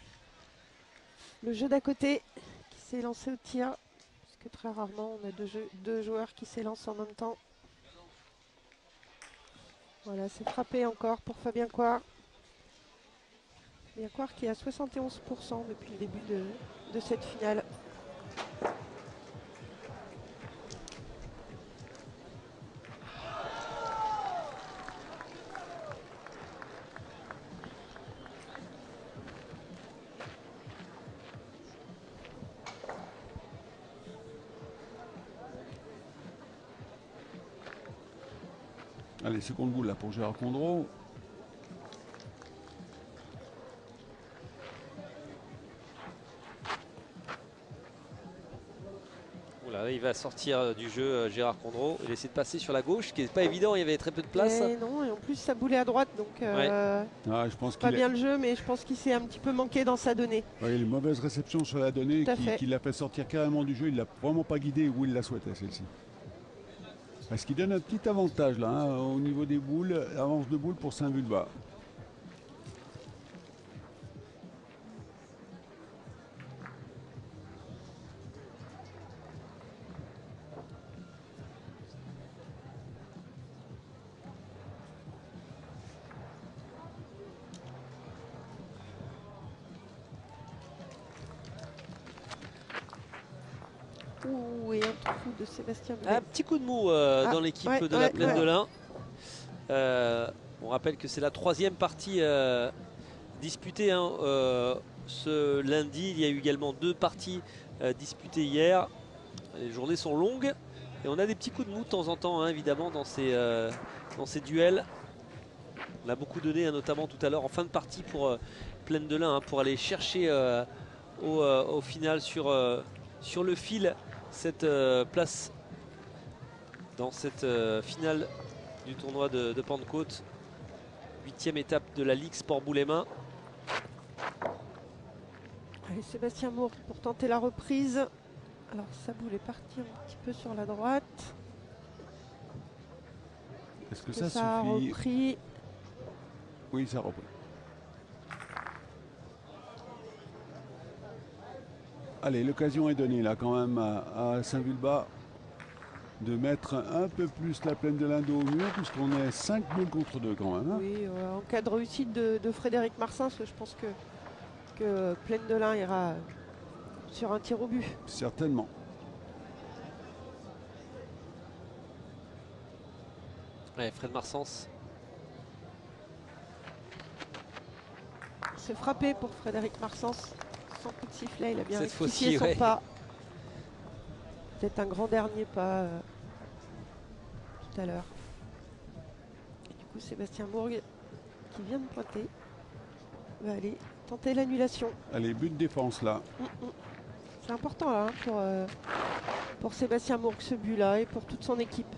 le jeu d'à côté, qui s'est lancé au tir, parce que très rarement on a deux joueurs qui s'élancent en même temps. Voilà, c'est frappé encore pour Fabien Coire. Fabien Coire qui est à 71% depuis le début de cette finale. Allez, seconde boule là pour Gérard Condreau. Oula, il va sortir du jeu Gérard Condreau. Il essaie de passer sur la gauche, ce qui n'est pas évident, il y avait très peu de place. Et non, et en plus ça boulait à droite, donc je pense pas bien le jeu, mais je pense qu'il s'est un petit peu manqué dans sa donnée. Oui, une mauvaise réception sur la donnée qui l'a fait sortir carrément du jeu. Il ne l'a vraiment pas guidé où il la souhaitait, celle-ci. Ce qui donne un petit avantage là, hein, au niveau des boules, avance de boules pour Saint-Vulbas. Ouh, et un trou de Sébastien Boulet. Un petit coup de mou dans l'équipe de la Plaine de l'Ain. On rappelle que c'est la troisième partie disputée hein, ce lundi. Il y a eu également 2 parties disputées hier. Les journées sont longues et on a des petits coups de mou de temps en temps hein, évidemment dans ces duels. On a beaucoup donné hein, notamment tout à l'heure en fin de partie pour Plaine de l'Ain hein, pour aller chercher au final sur le fil cette place dans cette finale du tournoi de Pentecôte. 8e étape de la Ligue Sport Boulay-Main. Allez, Sébastien Mourgue pour tenter la reprise. Alors Saboul est parti un petit peu sur la droite. Est-ce que ça suffit? A repris. Oui, ça a repris. Allez, l'occasion est donnée là quand même à Saint-Vulbas de mettre un peu plus la Plaine de l'Ain au mur, puisqu'on est 5 boules contre 2 quand même. Hein. Oui, en cas de réussite de Frédéric Marsens, je pense que Plaine de l'Ain ira sur un tir au but. Certainement. Ouais, Fred Marsens. C'est frappé pour Frédéric Marsens. Sans coup de sifflet, il a bien cette rectifié son pas. Peut-être un grand dernier pas tout à l'heure. Et du coup, Sébastien Mourgue, qui vient de pointer, va aller tenter l'annulation. Allez, but de défense là. C'est important là hein, pour Sébastien Mourgue, ce but-là, et pour toute son équipe.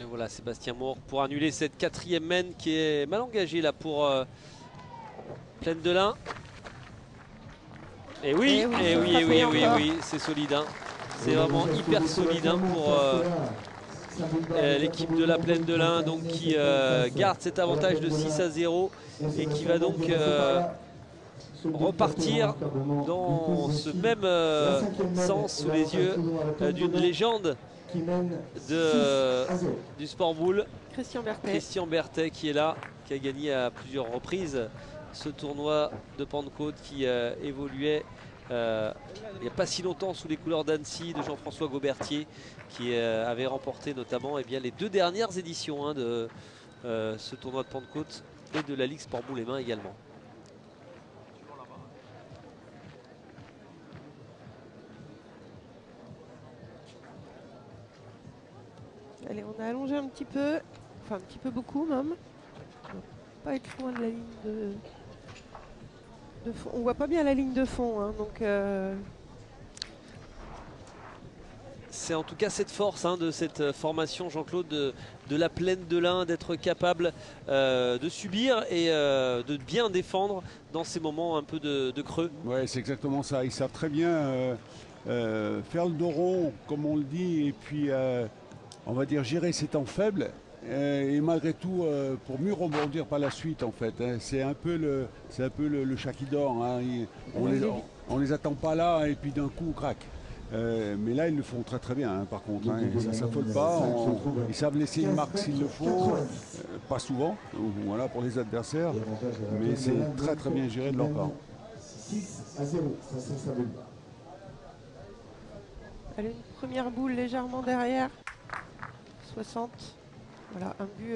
Et voilà Sébastien Moore pour annuler cette 4e mène qui est mal engagée là pour Plaine de l'Ain. Et oui, oui, c'est solide. Hein. C'est vraiment hyper solide hein, pour l'équipe de la Plaine de l'Ain donc, qui garde cet avantage de 6-0 et qui va donc repartir dans ce même sens sous les yeux d'une légende du sport boule, Christian Berthet qui est là, qui a gagné à plusieurs reprises ce tournoi de Pentecôte qui évoluait il n'y a pas si longtemps sous les couleurs d'Annecy de Jean-François Gaubertier qui avait remporté notamment bien, les 2 dernières éditions hein, de ce tournoi de Pentecôte et de la Ligue Sport Boule et Mains également. Allez, on a allongé un petit peu, enfin un petit peu beaucoup même. On va pas être loin de la ligne de fond. On voit pas bien la ligne de fond, hein, donc. C'est en tout cas cette force hein, de cette formation, Jean-Claude, de la Plaine de l'Ain, d'être capable de subir et de bien défendre dans ces moments un peu de creux. Ouais, c'est exactement ça. Ils savent très bien faire le dos rond, comme on le dit, et puis on va dire gérer ses temps faibles. Et malgré tout, pour mieux rebondir par la suite, en fait. Hein, c'est un peu le chat qui dort. Hein, on les attend pas là et puis d'un coup, crac. Mais là, ils le font très très bien, hein, par contre. Hein, ça ne s'affole pas. Ils savent laisser une marque s'il le faut. Pas souvent, voilà, pour les adversaires. Mais c'est très très bien géré de leur part. 6-0, ça veut pas. Allez, une première boule légèrement derrière. 60. Voilà, un but.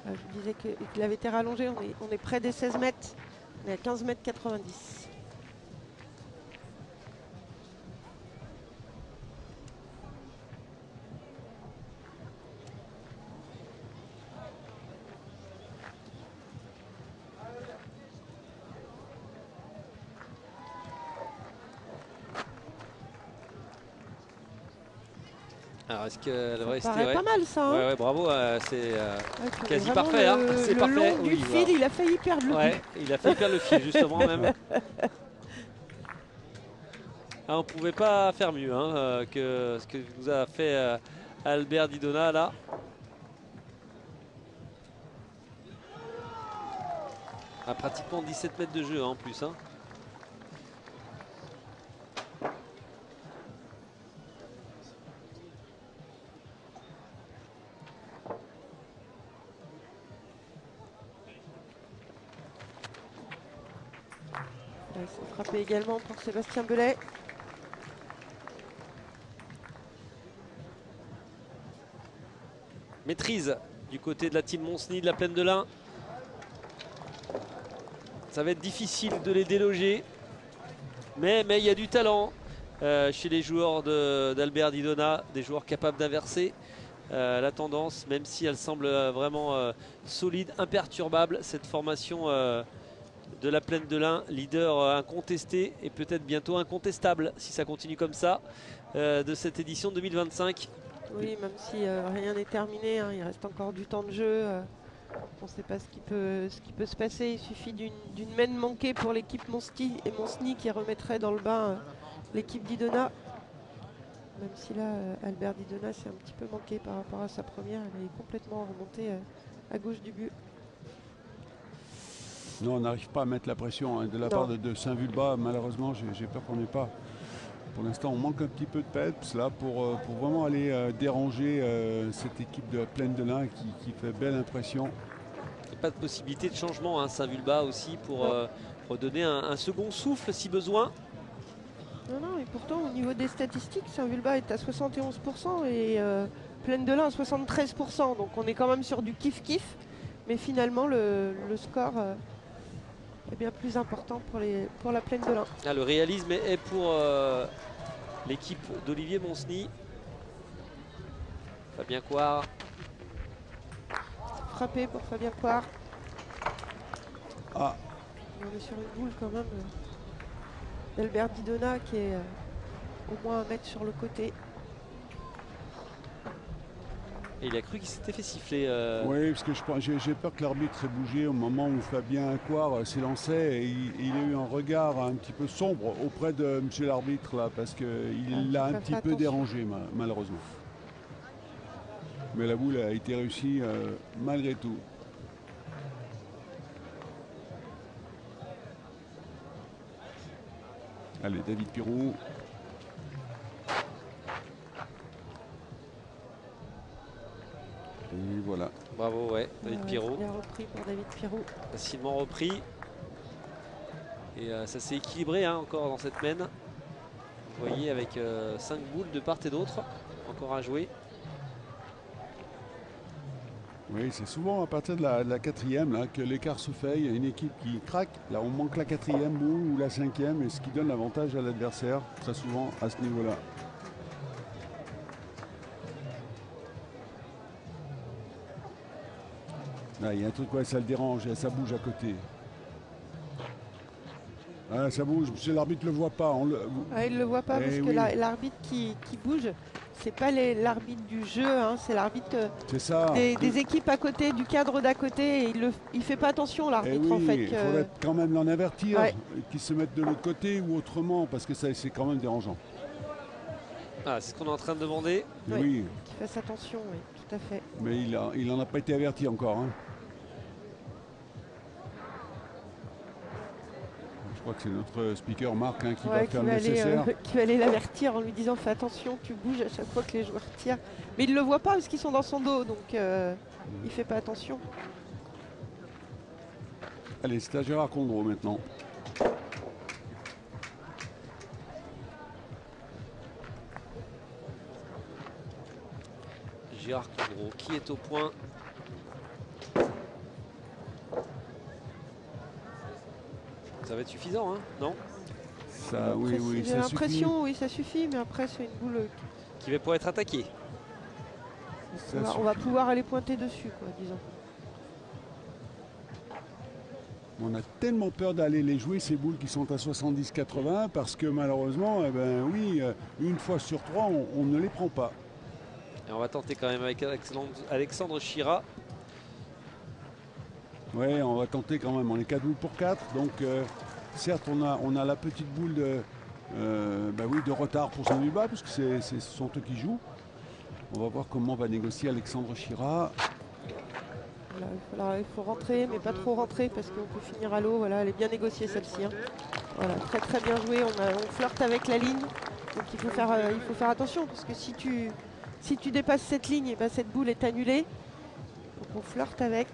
Je disais qu'il avait été rallongé. On est près des 16 mètres. On est à 15 mètres 90. Alors est-ce qu'elle va rester pas mal ça. Hein, ouais, bravo, c'est quasi parfait. C'est parfait. Le long du fil, il a failli perdre le fil. Il a failli perdre le fil justement même. On ne pouvait pas faire mieux hein, que ce que nous a fait Albert Didona là. Pratiquement 17 mètres de jeu hein, en plus. Hein. C'est frappé également pour Sébastien Belay. Maîtrise du côté de la team Monceny de la Plaine de l'Ain. Ça va être difficile de les déloger. Mais il y a du talent chez les joueurs d'Albert Didona, des joueurs capables d'inverser la tendance, même si elle semble vraiment solide, imperturbable, cette formation de la Plaine de l'Ain, leader incontesté et peut-être bientôt incontestable si ça continue comme ça de cette édition 2025. Oui, même si rien n'est terminé, hein, il reste encore du temps de jeu. On ne sait pas ce qui peut se passer. Il suffit d'une main manquée pour l'équipe Monceny qui remettrait dans le bain l'équipe Didona. Même si là, Albert Didona s'est un petit peu manqué par rapport à sa première. Elle est complètement remontée à gauche du but. Non, on n'arrive pas à mettre la pression hein, de la part de Saint-Vulbas. Malheureusement, j'ai peur qu'on n'ait pas. Pour l'instant, on manque un petit peu de peps là pour vraiment aller déranger cette équipe de la Plaine de l'Ain qui fait belle impression. Pas de possibilité de changement, hein, Saint-Vulbas aussi pour redonner un second souffle si besoin. Non, et pourtant au niveau des statistiques, Saint-Vulbas est à 71% et Plaine de l'Ain à 73%. Donc on est quand même sur du kiff-kiff. Mais finalement, le score est bien plus important pour la Plaine de l'Ain. Le réalisme est pour l'équipe d'Olivier Monceny. Fabien Coire. Frappé pour Fabien Coire. Ah. On est sur une boule quand même d'Albert Didona qui est au moins 1 mètre sur le côté. Et il a cru qu'il s'était fait siffler. Oui, parce que j'ai peur que l'arbitre ait bougé au moment où Fabien Coire s'élançait et il a eu un regard un petit peu sombre auprès de monsieur l'arbitre là, parce qu'il l'a un petit peu dérangé malheureusement. Mais la boule a été réussie malgré tout. Allez, David Pirou. Et voilà. Bravo, ouais, David Pirou. Bien repris pour David Pirou. Facilement repris. Et ça s'est équilibré hein, encore dans cette mène. Vous voyez avec 5 boules de part et d'autre. Encore à jouer. Oui, c'est souvent à partir de la quatrième là, que l'écart se fait. Il y a une équipe qui craque. Là, on manque la quatrième boule ou la cinquième, et ce qui donne l'avantage à l'adversaire, très souvent à ce niveau-là. Là, il y a un truc, ouais, ça le dérange, ça bouge à côté. Ah, ça bouge, monsieur l'arbitre ne le voit pas. Il ne le voit pas parce que l'arbitre qui bouge, c'est pas l'arbitre du jeu, hein, c'est l'arbitre des équipes à côté, du cadre d'à côté. Et il fait pas attention, l'arbitre, en fait. Il faudrait quand même l'en avertir, qu'il se mette de l'autre côté ou autrement, parce que c'est quand même dérangeant. Ah, c'est ce qu'on est en train de demander. Oui. Qu'il fasse attention, oui, tout à fait. Mais il n'en a pas été averti encore. Hein. Je crois que c'est notre speaker Marc hein, qui va faire le nécessaire. Qui va aller l'avertir en lui disant fais attention, tu bouges à chaque fois que les joueurs tirent. Mais il ne le voit pas parce qu'ils sont dans son dos, donc il ne fait pas attention. Allez, c'est à Gérard Condreau maintenant. Gérard Condreau qui est au point. Ça va être suffisant, hein, non? Ça, oui, j'ai l'impression, oui, ça suffit, mais après c'est une boule qui va pouvoir être attaquée. On va pouvoir aller pointer dessus, quoi, disons. On a tellement peur d'aller les jouer, ces boules qui sont à 70-80, parce que malheureusement, eh ben, oui, une fois sur 3, on ne les prend pas. Et on va tenter quand même avec Alexandre Chira. Oui, on va tenter quand même. On est 4 boules pour 4. Donc, certes, on a la petite boule de retard pour Saint-Lubat, parce que ce sont eux qui jouent. On va voir comment va négocier Alexandre Chira. Voilà, il faut rentrer, mais pas trop rentrer, parce qu'on peut finir à l'eau. Voilà, elle est bien négociée, celle-ci. Hein. Voilà, très très bien joué. On flirte avec la ligne. Donc, il faut faire attention, parce que si tu dépasses cette ligne, et ben, cette boule est annulée. Donc, on flirte avec.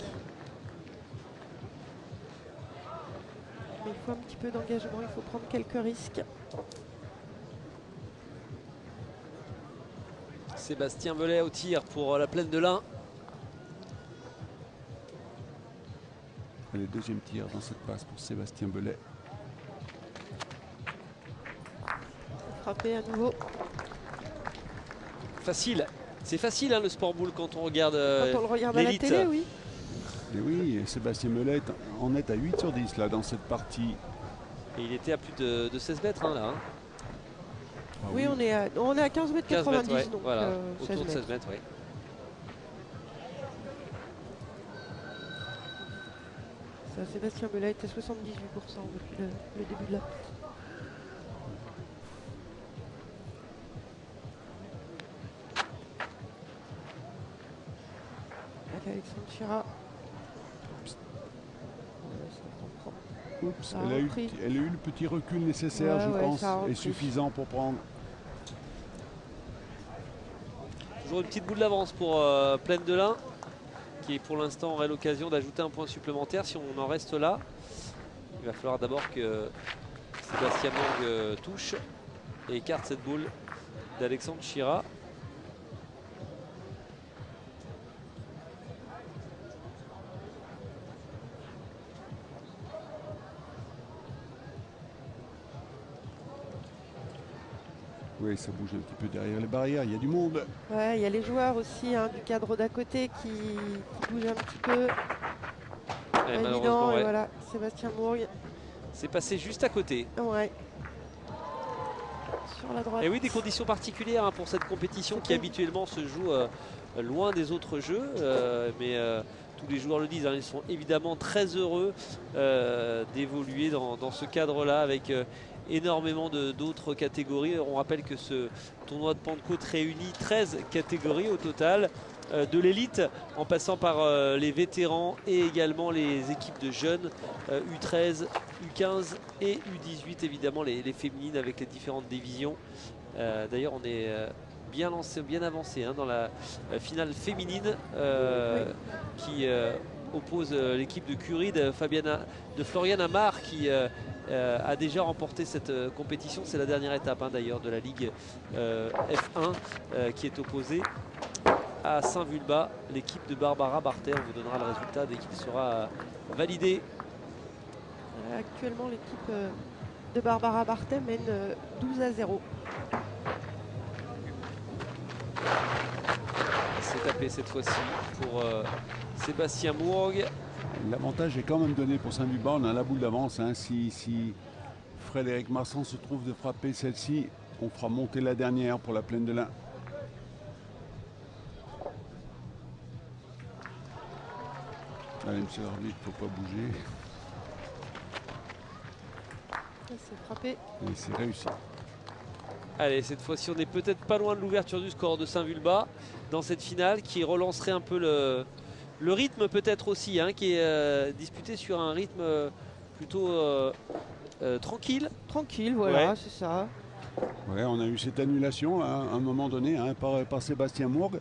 Mais il faut un petit peu d'engagement, il faut prendre quelques risques. Sébastien Belay au tir pour la plaine de l'Ain. Allez, deuxième tir dans cette passe pour Sébastien Belay. Frapper à nouveau. Facile, c'est facile hein, le sport boule quand on regarde quand on le regarde à la télé, oui. Et oui, Sébastien Belay en est à 8 sur 10 là dans cette partie. Et il était à plus de 16 mètres hein, là. Hein. Ah, oui, on est à 15 mètres 90, ouais, donc voilà, autour de 16 mètres, oui. Ça, Sébastien Belay est à 78% depuis le début de la partie. Alexandre Chira. Oups, elle a eu le petit recul nécessaire, je pense, et suffisant pour prendre. Toujours une petite boule d'avance pour Plaine de l'Ain, qui pour l'instant aurait l'occasion d'ajouter un point supplémentaire si on en reste là. Il va falloir d'abord que Sébastien Morgue touche et écarte cette boule d'Alexandre Chira. Oui, ça bouge un petit peu derrière les barrières, il y a du monde. Ouais, il y a les joueurs aussi hein, du cadre d'à côté qui bougent un petit peu. Et malheureusement, et voilà, Sébastien Morgue. C'est passé juste à côté. Ouais. Sur la droite. Et oui, des conditions particulières hein, pour cette compétition qui habituellement se joue loin des autres jeux, mais tous les joueurs le disent, hein, ils sont évidemment très heureux d'évoluer dans ce cadre-là avec énormément d'autres catégories. On rappelle que ce tournoi de Pentecôte réunit 13 catégories au total, de l'élite en passant par les vétérans et également les équipes de jeunes, U13, U15 et U18, évidemment les féminines avec les différentes divisions. D'ailleurs on est bien lancé, bien avancé hein, dans la finale féminine qui oppose l'équipe de Curie de Floriane Amar qui a déjà remporté cette compétition. C'est la dernière étape hein, d'ailleurs de la Ligue F1 qui est opposée à Saint-Vulbas, l'équipe de Barbara Barter. On vous donnera le résultat dès qu'il sera validé. Actuellement, l'équipe de Barbara Barter mène 12-0. C'est tapé cette fois-ci pour Sébastien Mourgue. L'avantage est quand même donné pour Saint-Vulbas. On a la boule d'avance. Hein. Si Frédéric Marsan se trouve de frapper celle-ci, on fera monter la dernière pour la plaine de l'Ain. Allez, monsieur l'arbitre, il ne faut pas bouger. C'est frappé. Et c'est réussi. Allez, cette fois-ci, on n'est peut-être pas loin de l'ouverture du score de Saint-Vulbas dans cette finale qui relancerait un peu le rythme peut-être aussi, hein, qui est disputé sur un rythme plutôt tranquille. Tranquille, voilà, ouais. C'est ça. Ouais, on a eu cette annulation hein, à un moment donné hein, par Sébastien Mourgue.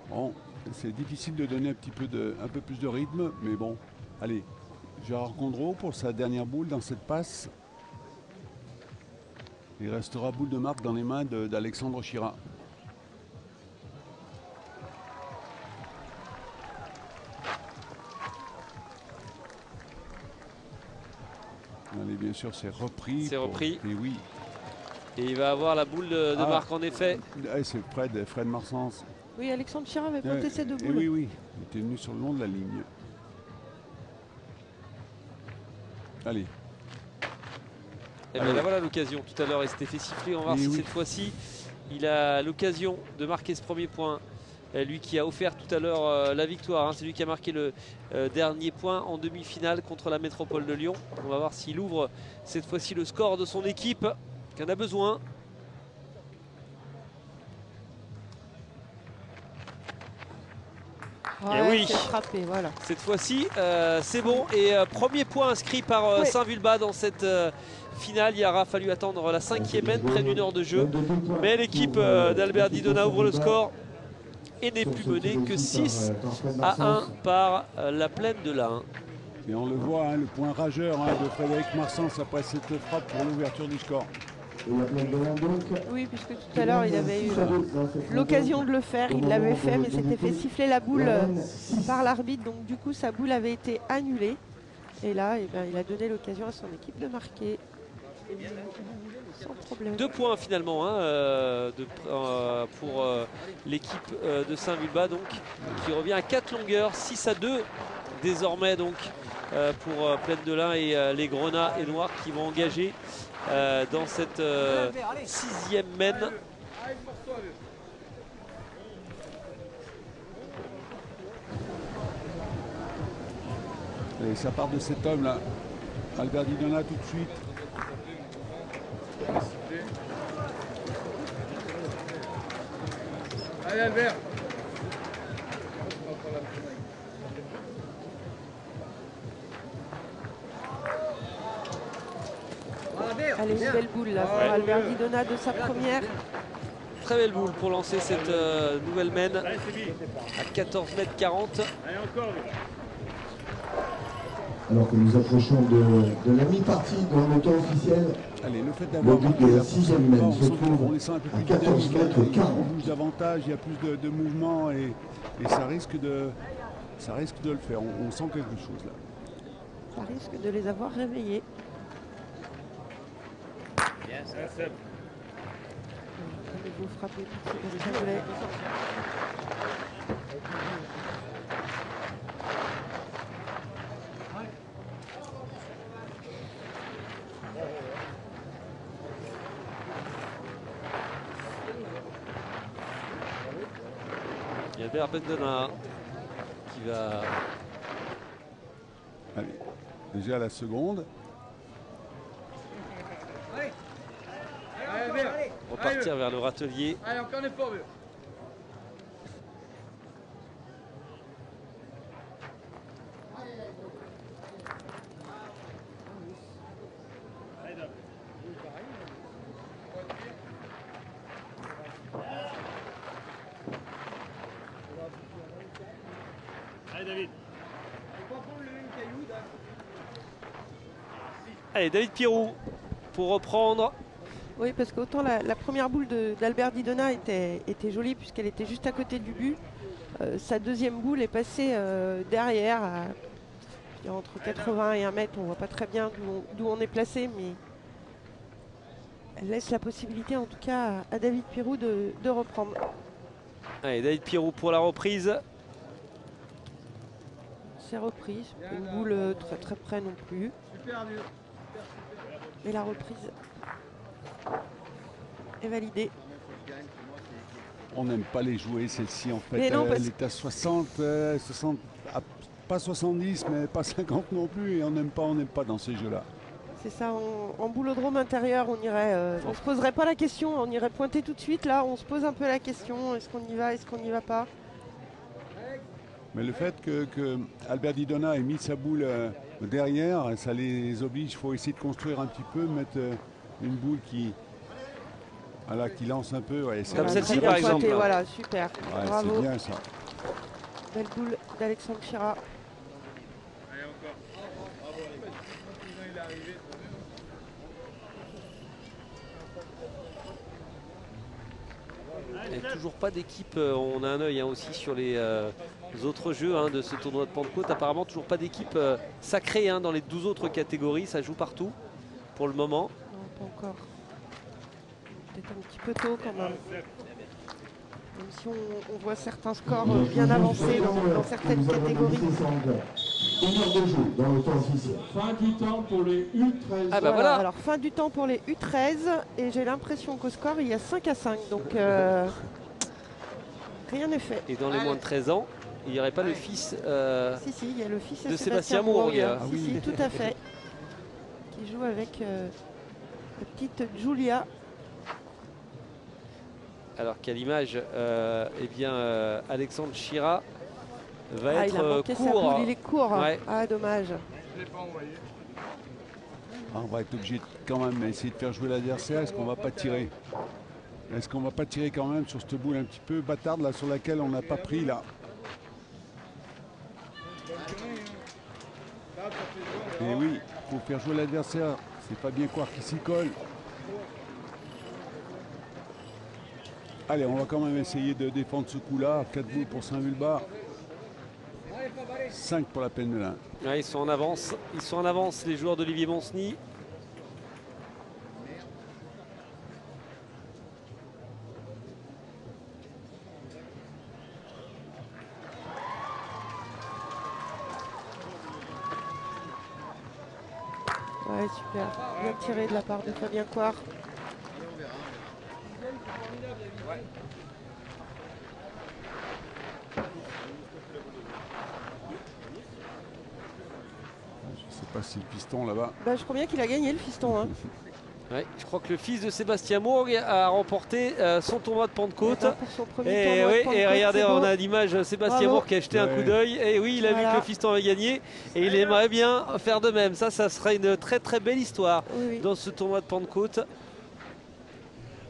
Bon, c'est difficile de donner un peu plus de rythme, mais bon, allez, Gérard Condreau pour sa dernière boule dans cette passe. Il restera boule de marque dans les mains d'Alexandre Chira. Allez, bien sûr, c'est repris. C'est repris. Et oui. Et il va avoir la boule de marque en effet. C'est Fred Marsens. Oui, Alexandre Chira avait compté ses deux boules. Oui, il était venu sur le long de la ligne. Allez. Et bien là voilà l'occasion. Tout à l'heure il s'était fait siffler. On va voir si cette fois-ci il a l'occasion de marquer ce premier point. Lui qui a offert tout à l'heure la victoire. Hein. C'est lui qui a marqué le dernier point en demi-finale contre la Métropole de Lyon. On va voir s'il ouvre cette fois-ci le score de son équipe qui en a besoin. Ouais, et oui, frappé, voilà. Cette fois-ci, c'est bon. Et premier point inscrit par Saint-Vulbas dans cette finale. Il aura fallu attendre la 5e mène, près d'une heure de jeu. Mais l'équipe d'Albert Didona ouvre le score et n'est plus menée que 6-1 par la plaine de l'Ain. Et on le voit, hein, le point rageur hein, de Frédéric Marsens après cette frappe pour l'ouverture du score. Oui, puisque tout à l'heure il avait eu l'occasion de le faire, il l'avait fait, mais s'était fait siffler la boule par l'arbitre, donc du coup sa boule avait été annulée. Et là, eh ben, il a donné l'occasion à son équipe de marquer. Sans problème. 2 points finalement hein, pour l'équipe de Saint-Vulbas, donc qui revient à 4 longueurs, 6-2 désormais donc pour Plaine de l'Ain et les Grenats et Noirs qui vont engager dans cette 6e mène. Et ça part de cet homme là, Albert Didona tout de suite. Allez Albert. Allez, une belle boule là pour Albert Didona de sa première. Très belle boule pour lancer cette nouvelle mène à 14,40 m. Allez encore. Alors que nous approchons de la mi-partie dans le temps officiel. Allez, le fait d'avoir de la 6e mène se trouve on descend un peu plus à 14 mètres 40. Il bouge davantage, il y a plus de mouvement et ça risque de le faire. On sent quelque chose là. Ça risque de les avoir réveillés. Yes. Vous frappez Sébastien Blais. Albert Bendona qui va Allez, déjà la seconde. repartir vers le râtelier. Allez, encore un effort, vieux. Allez, David. Allez, David Pirou pour reprendre. Oui, parce qu'autant la première boule d'Albert Didona était jolie puisqu'elle était juste à côté du but. Sa deuxième boule est passée derrière, entre 80 et 1 mètre. On ne voit pas très bien d'où on est placé, mais elle laisse la possibilité en tout cas à David Pirou de reprendre. Allez, David Pirou pour la reprise. C'est reprise, une boule très très près non plus. Super, vieux. Mais la reprise est validée. On n'aime pas les jouer, celle-ci en fait. Mais non, Elle est à 60, 60 pas 70, mais pas 50 non plus. Et on n'aime pas dans ces jeux-là. C'est ça, en boulodrome intérieur, on irait, on se poserait pas la question, on irait pointer tout de suite. Là, on se pose un peu la question, est-ce qu'on y va, est-ce qu'on n'y va pas? Mais le fait que Albert Didona ait mis sa boule derrière, ça les oblige. Il faut essayer de construire un petit peu, mettre une boule qui lance un peu. Ouais, Comme Voilà, celle-ci très bien par exemple. pointé, voilà, super. Ouais, Bravo. c'est bien ça. Belle boule d'Alexandre Chira. Allez, encore. Bravo, Alex. Il est arrivé. Il n'y a toujours pas d'équipe, on a un œil aussi sur les autres jeux de ce tournoi de Pentecôte. Apparemment toujours pas d'équipe sacrée dans les 12 autres catégories, ça joue partout pour le moment. Non, pas encore. Peut-être un petit peu tôt quand même. Même si on voit certains scores bien avancés dans certaines catégories. Une heure de jeu dans le temps officiel. Fin du temps pour les U13. Ah bah voilà. Alors fin du temps pour les U13 et j'ai l'impression qu'au score il y a 5-5, donc rien n'est fait. Et dans les moins de 13 ans, il n'y aurait pas le fils Si, il y a le fils de Sébastien Mourgue. Ah Ah si, oui. tout à fait. Qui joue avec la petite Julia. alors qu'à l'image, eh bien, Alexandre Chira va Il a être manqué sa court. boule, il est court. Ouais. Ah dommage. Je l'ai pas envoyé. On va être obligé de quand même essayer de faire jouer l'adversaire. Est-ce qu'on va pas tirer? Est-ce qu'on va pas tirer quand même sur cette boule un petit peu bâtarde là sur laquelle on n'a pas pris là? Et oui, il faut faire jouer l'adversaire. C'est pas bien croire qu'il s'y colle. Allez, on va quand même essayer de défendre ce coup-là. 4 boules pour Saint-Vulbas. 5 pour la Pendelin. Ouais, ils sont en avance. Ils sont en avance, les joueurs d'Olivier Monsny. Ouais, super. Bien tiré de la part de Fabien Coire. Je sais pas si le piston là-bas. Bah, je crois bien qu'il a gagné le fiston. Hein. Ouais, je crois que le fils de Sébastien Mourgue a remporté son tournoi de Pentecôte. Pour son premier Et, tournoi de oui, Pentecôte, et regardez, c'est beau. on a l'image Sébastien Bravo. Mourgue qui a jeté un coup d'œil. Et oui, il a vu Voilà. que le fiston avait gagné. Et il aimerait bien faire de même. Ça serait une très très belle histoire Oui, oui. dans ce tournoi de Pentecôte.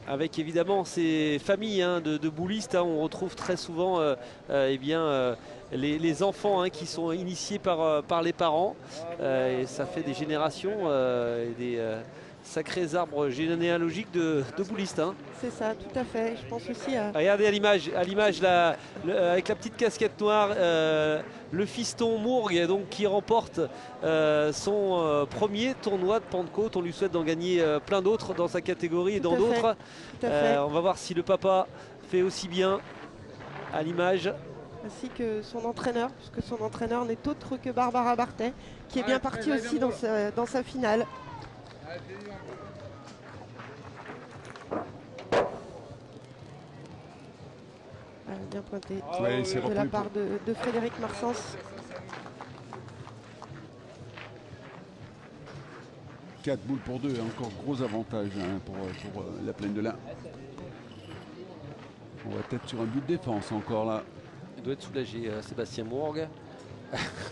Avec évidemment ces familles de boulistes. On retrouve très souvent eh bien, les enfants qui sont initiés par les parents. Et ça fait des générations et des sacrés arbres généalogiques de boulistes. C'est ça, tout à fait. Je pense aussi à... Regardez à l'image avec la petite casquette noire, le fiston Mourgue donc, qui remporte son premier tournoi de Pentecôte. On lui souhaite d'en gagner plein d'autres dans sa catégorie et Tout dans à fait. d'autres. Tout à fait. On va voir si le papa fait aussi bien à l'image. Ainsi que son entraîneur, puisque son entraîneur n'est autre que Barbara Bartet, qui est bien partie aussi dans sa finale. bien pointé Ouais, c'est de la repris part de Frédéric Marsens. 4 boules pour 2, encore gros avantage hein, pour la Plaine de l'Ain. On va peut-être sur un but de défense encore là. Il doit être soulagé, Sébastien Mourgue.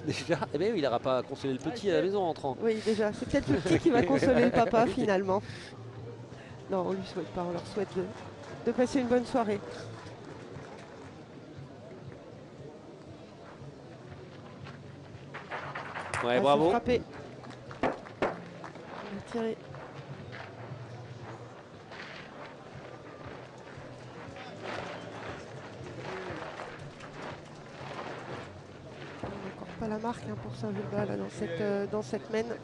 Déjà, eh bien, il n'aura pas consolé le petit à la maison en entrant. Oui, déjà, c'est peut-être le petit qui va consoler le papa finalement. Non, on lui souhaite pas, on leur souhaite de passer une bonne soirée. Ouais, bravo. Frappé. On va tirer. Encore pas la marque hein, pour Saint-Vulbas là, dans cette mène.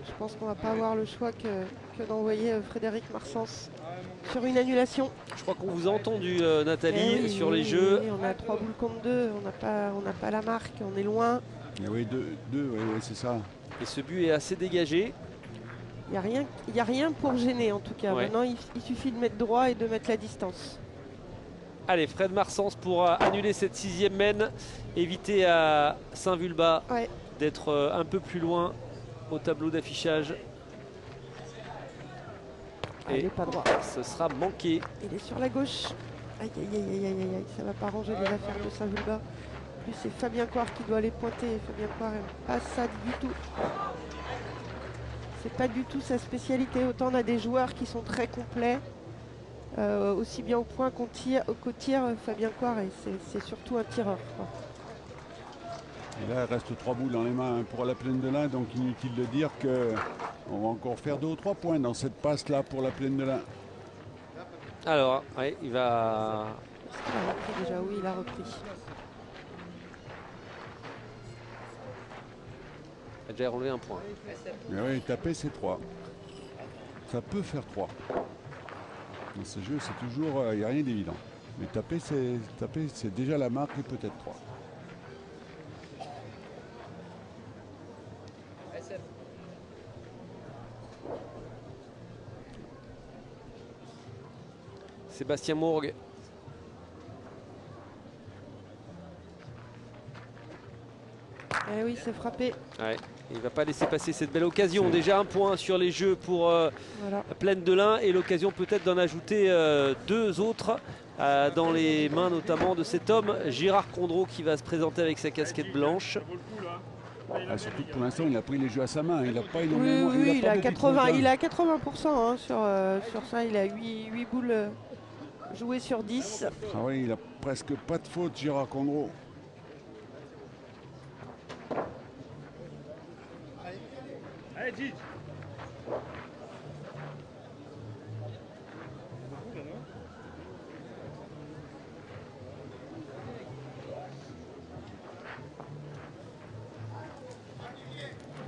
Je pense qu'on va pas avoir le choix que d'envoyer Frédéric Marsens sur une annulation. Je crois qu'on vous a entendu, Nathalie, Oui, sur oui, les jeux. Oui, on a 3 boules contre 2, on n'a pas la marque, on est loin. Et oui, 2, oui, c'est ça. Et ce but est assez dégagé. Il n'y a rien pour gêner en tout cas. Ouais. Maintenant, il suffit de mettre droit et de mettre la distance. Allez, Fred Marsens pour annuler cette 6e mène. Éviter à Saint-Vulbas d'être un peu plus loin au tableau d'affichage. Il n'est pas droit. Ce sera manqué. Il est sur la gauche. Aïe, aïe, aïe, aïe, aïe, aïe. Ça va pas ranger les affaires de Saint-Vulbas. En plus, c'est Fabien Coire qui doit aller pointer. Fabien Coire n'aime pas ça du tout. C'est pas du tout sa spécialité. Autant on a des joueurs qui sont très complets, aussi bien au point qu'au tir. Fabien Coire, c'est surtout un tireur, quoi. Et là, il reste 3 boules dans les mains pour la Plaine de l'Ain, donc inutile de dire qu'on va encore faire 2 ou 3 points dans cette passe-là pour la Plaine de l'Ain. Alors, ouais, il va... Est-ce qu'il a repris déjà? Oui, il a repris. Il a déjà relevé un point. Mais oui, taper, c'est 3. Ça peut faire 3. Dans ce jeu, c'est toujours... Il n'y a rien d'évident. Mais taper, c'est déjà la marque et peut-être 3. Sébastien Mourgue. Eh oui, c'est frappé. Ouais, il ne va pas laisser passer cette belle occasion. Déjà un point sur les jeux pour Voilà. Plaine de l'Ain et l'occasion peut-être d'en ajouter 2 autres dans les mains notamment de cet homme, Gérard Condreau, qui va se présenter avec sa casquette blanche. Ah, surtout que pour l'instant, il a pris les jeux à sa main. Il n'a pas Oui, énormément... il a a pas 80%, il a 80% hein, sur ça. Il a 8 boules jouées sur 10. Ah oui, il a presque pas de faute, Gérard Condreau. Allez, Gigi.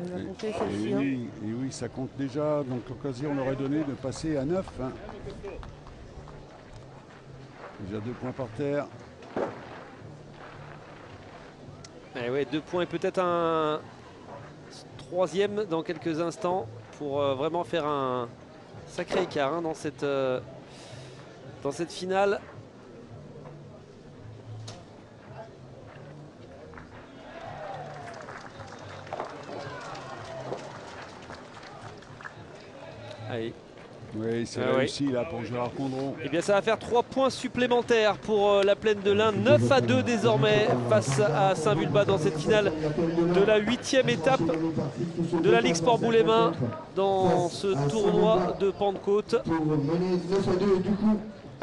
Il va compter Et celle-ci. oui, et oui, ça compte déjà. Donc l'occasion leur aurait donné de passer à 9. Hein. Déjà 2 points par terre. Et ouais, 2 points et peut-être un 3e dans quelques instants pour vraiment faire un sacré écart hein, dans cette finale. Allez. Oui, c'est réussi là pour Gérard Condreau. Eh bien ça va faire 3 points supplémentaires pour la Plaine de l'Ain. 9-2 désormais face à Saint-Vulbas dans cette finale de la 8e étape de la Ligue Sport Boulay-Main dans ce tournoi de Pentecôte.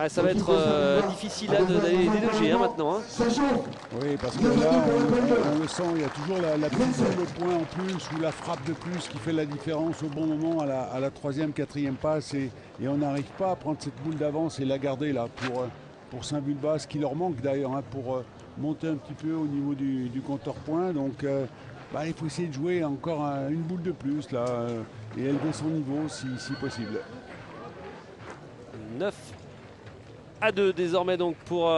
Ah, ça va être difficile d'aller déloger hein, maintenant. Hein. Oui, parce que là, on le sent, il y a toujours la petite boule de point en plus ou la frappe de plus qui fait la différence au bon moment à la 3e, 4e passe. Et on n'arrive pas à prendre cette boule d'avance et la garder là pour Saint-Vulbas, ce qui leur manque d'ailleurs hein, pour monter un petit peu au niveau du compteur point. Donc il faut essayer de jouer encore une boule de plus là et élever son niveau si possible. 9-2 désormais donc pour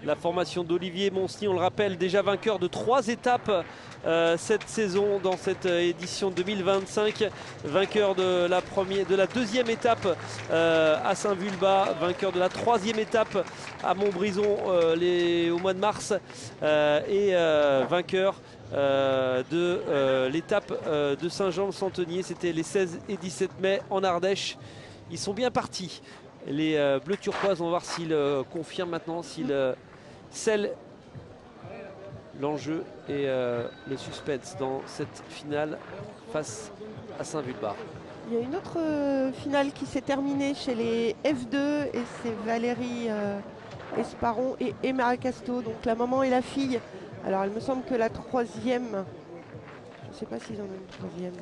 la formation d'Olivier Monsny, on le rappelle, déjà vainqueur de 3 étapes cette saison dans cette édition 2025. Vainqueur de la deuxième étape à Saint-Vulbas, vainqueur de la 3e étape à Montbrison au mois de mars et vainqueur de l'étape de Saint-Jean-le-Santenier. C'était les 16 et 17 mai en Ardèche. Ils sont bien partis. Les bleus turquoises, on va voir s'ils confirment maintenant, s'ils scellent l'enjeu et le suspense dans cette finale face à Saint-Vulbas. Il y a une autre finale qui s'est terminée chez les F2 et c'est Valérie Esparon et Emma Casto, donc la maman et la fille. Alors il me semble que la 3e, je ne sais pas s'ils en ont une 3e.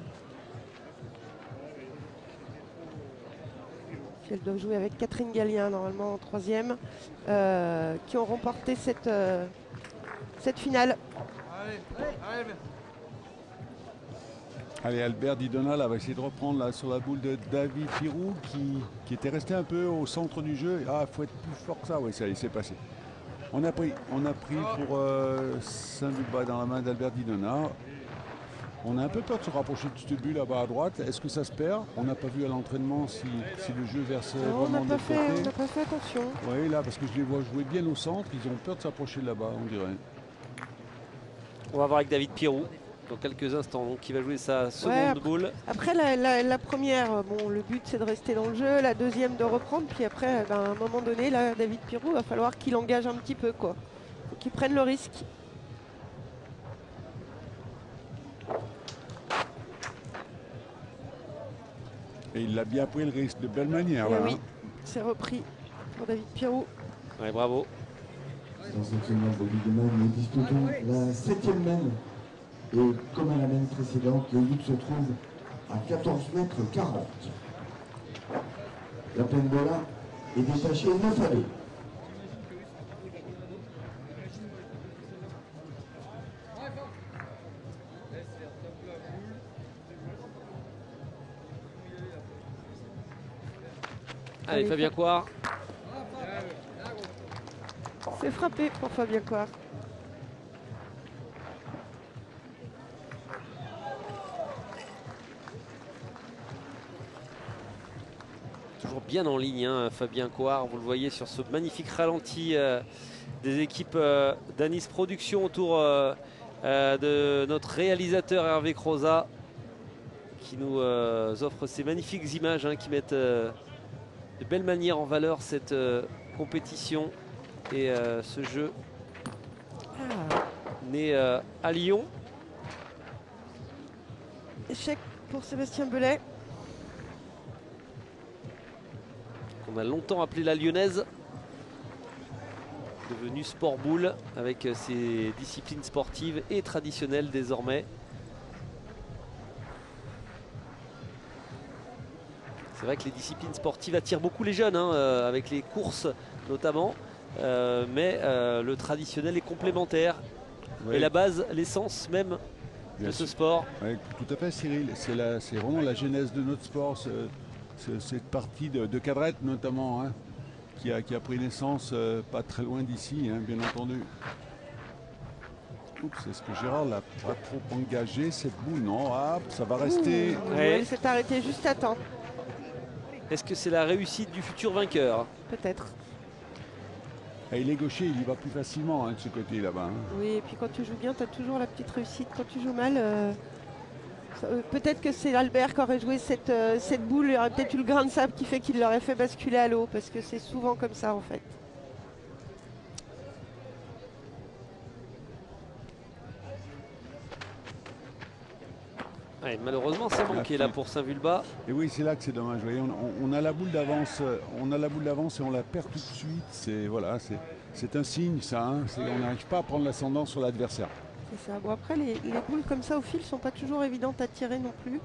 Elles doivent jouer avec Catherine Gallien normalement en 3e, qui ont remporté cette finale. Allez, Albert Didonal va essayer de reprendre là, sur la boule de David Pirou qui était resté un peu au centre du jeu. Ah, il faut être plus fort que ça. Oui, ça y est, c'est passé. On a pris pour Saint-Vulbas dans la main d'Albert Didonal. On a un peu peur de se rapprocher de ce but là-bas à droite. Est-ce que ça se perd? On n'a pas vu à l'entraînement si le jeu versait vraiment de l'autre côté. On n'a pas fait attention. Oui, là, parce que je les vois jouer bien au centre. Ils ont peur de s'approcher de là-bas, on dirait. On va voir avec David Pirou dans quelques instants, donc qui va jouer sa seconde boule. Après la première, bon, le but c'est de rester dans le jeu, la deuxième de reprendre, puis après, à un moment donné, là, David Pirou, va falloir qu'il engage un petit peu, quoi. Faut qu'il prenne le risque. Et il a bien pris le risque de belle manière. Là, oui, hein. C'est repris pour David Pirou. Ouais, bravo. Dans cette finale de Ligue 2, nous disputons la 7e mène. Et comme à la mène précédente, le but se trouve à 14,40 m. La pendola est détachée 9 allées. Allez, Fabien Coire. C'est frappé pour Fabien Coire. Toujours bien en ligne, hein, Fabien Coire. Vous le voyez sur ce magnifique ralenti des équipes d'Anis Production autour de notre réalisateur Hervé Croza qui nous offre ces magnifiques images hein, qui mettent de belle manière en valeur cette compétition et ce jeu né à Lyon. Échec pour Sébastien Belay. Qu'on a longtemps appelé la Lyonnaise, devenue Sport Boule avec ses disciplines sportives et traditionnelles désormais. C'est vrai que les disciplines sportives attirent beaucoup les jeunes, hein, avec les courses notamment, mais le traditionnel est complémentaire. Oui. Et la base, l'essence même de ce sport. Oui, tout à fait, Cyril. C'est vraiment la genèse de notre sport, cette partie de cadrette notamment, hein, qui a pris naissance pas très loin d'ici, hein, bien entendu. Est-ce que Gérard l'a pas trop engagé cette boule? Non, ah, ça va rester. Elle s'est arrêtée juste à temps. Est-ce que c'est la réussite du futur vainqueur? Peut-être. Et il est gaucher, il y va plus facilement hein, de ce côté là-bas. Hein. Oui, et puis quand tu joues bien, tu as toujours la petite réussite. Quand tu joues mal, peut-être que c'est Albert qui aurait joué cette boule. Il y aurait peut-être eu le grain de sable qui fait qu'il l'aurait fait basculer à l'eau, parce que c'est souvent comme ça en fait. Ouais, malheureusement, c'est manqué là pour Saint-Vulbas. Et oui, c'est là que c'est dommage. Vous voyez, on a la boule d'avance, et on la perd tout de suite. C'est un signe, ça. Hein. On n'arrive pas à prendre l'ascendant sur l'adversaire. C'est ça. Bon, après, les boules comme ça au fil sont pas toujours évidentes à tirer non plus.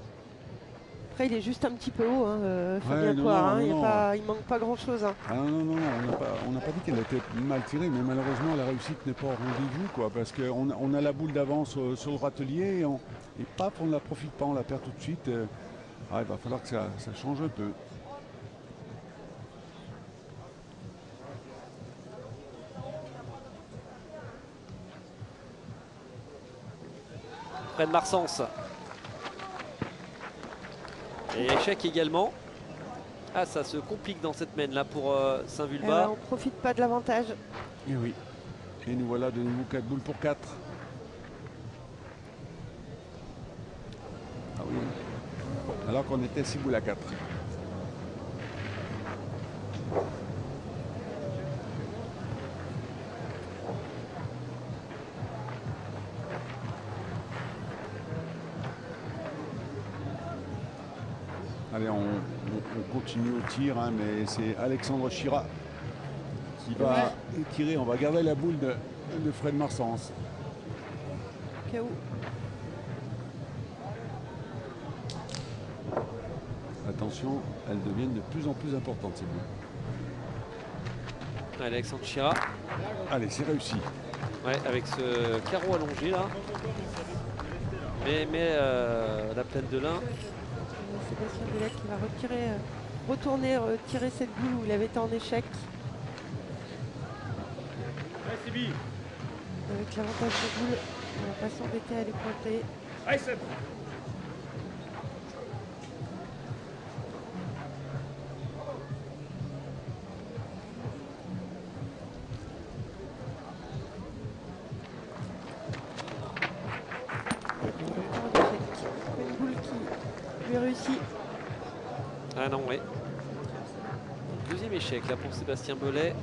Après, il est juste un petit peu haut, hein, Fabien Coire. Il manque pas grand-chose. Hein. Ah non, on n'a pas dit qu'elle était mal tirée, mais malheureusement, la réussite n'est pas au rendez-vous, quoi, parce qu'on a la boule d'avance sur le râtelier et paf, on ne la profite pas, on la perd tout de suite. Il va falloir que ça change un peu. Fred Marsens. Et échec également. Ah, ça se complique dans cette mène là pour Saint-Vulbas. On profite pas de l'avantage. Et oui. Et nous voilà de nouveau 4 boules pour 4. Ah oui. Alors qu'on était 6 boules à 4. Allez, on continue au tir, hein, mais c'est Alexandre Chira qui va tirer. On va garder la boule de Fred Marsens. KO. Attention, elles deviennent de plus en plus importantes ces boules. Alexandre Chira. Allez, c'est réussi. Ouais, avec ce carreau allongé là. Mais la plaine de lin. Sébastien Bellet qui va retourner retirer cette boule où il avait été en échec. Avec l'avantage de boule, on va pas s'embêter à les pointer. Une boule qui lui réussit. Ah non, oui. Deuxième échec là pour Sébastien Bellet.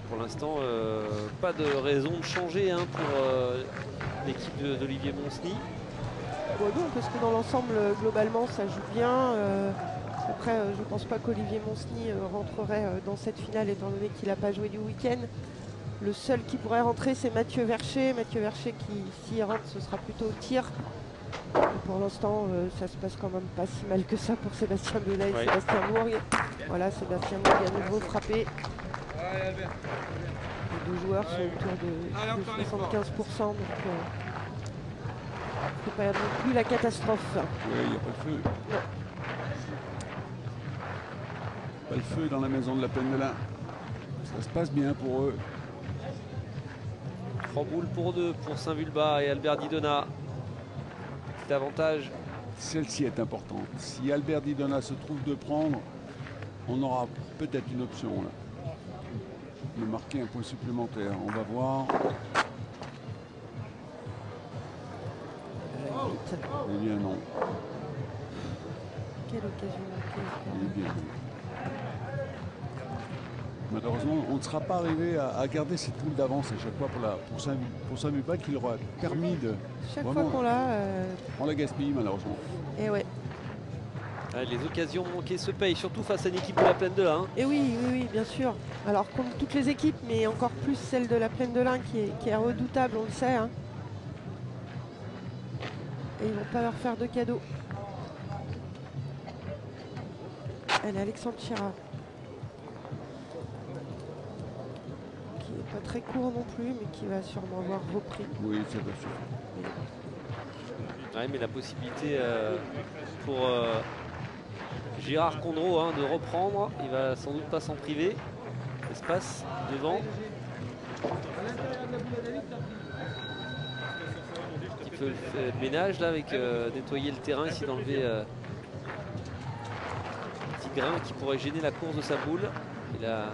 Pour l'instant, pas de raison de changer hein, pour l'équipe d'Olivier Monsny. Bon, non, parce que dans l'ensemble, globalement, ça joue bien. Après, je ne pense pas qu'Olivier Monsny rentrerait dans cette finale, étant donné qu'il n'a pas joué du week-end. Le seul qui pourrait rentrer, c'est Mathieu Vercher. Mathieu Vercher qui, s'il rentre, ce sera plutôt au tir. Et pour l'instant, ça se passe quand même pas si mal que ça pour Sébastien Bellet et Sébastien Mourgue. Voilà, Sébastien Mourgue à nouveau frappé. Les deux joueurs sont autour de 75%, donc c'est pas non plus la catastrophe. Oui, il n'y a pas de feu. Non. Pas le feu dans la maison de la plaine de lin. Ça se passe bien pour eux. 3 boules pour 2 pour Saint-Vulbas et Albert Didona. Petit avantage. Celle-ci est importante. Si Albert Didona se trouve de prendre, on aura peut-être une option là. De marquer un point supplémentaire. On va voir. Eh bien non. Quelle occasion manquée. Eh bien non. Malheureusement, on ne sera pas arrivé à garder cette boule d'avance à chaque fois pour Saint-Vulbas qui leur a permis de... Chaque fois qu'on l'a... On la gaspille malheureusement. Et ouais. Les occasions manquées se payent, surtout face à une équipe de la plaine de lin. Et oui, bien sûr. Alors comme toutes les équipes, mais encore plus celle de la plaine de lin qui est redoutable, on le sait. Hein. Et ils vont pas leur faire de cadeaux. Allez, Alexandre Chira. Qui n'est pas très court non plus, mais qui va sûrement avoir repris. Oui, ça va suffire. Ouais, mais la possibilité pour Gérard Condreau hein, de reprendre, il va sans doute pas s'en priver. Espace devant. Un petit peu le ménage là avec nettoyer le terrain, essayer d'enlever un petit grain qui pourrait gêner la course de sa boule. Il a...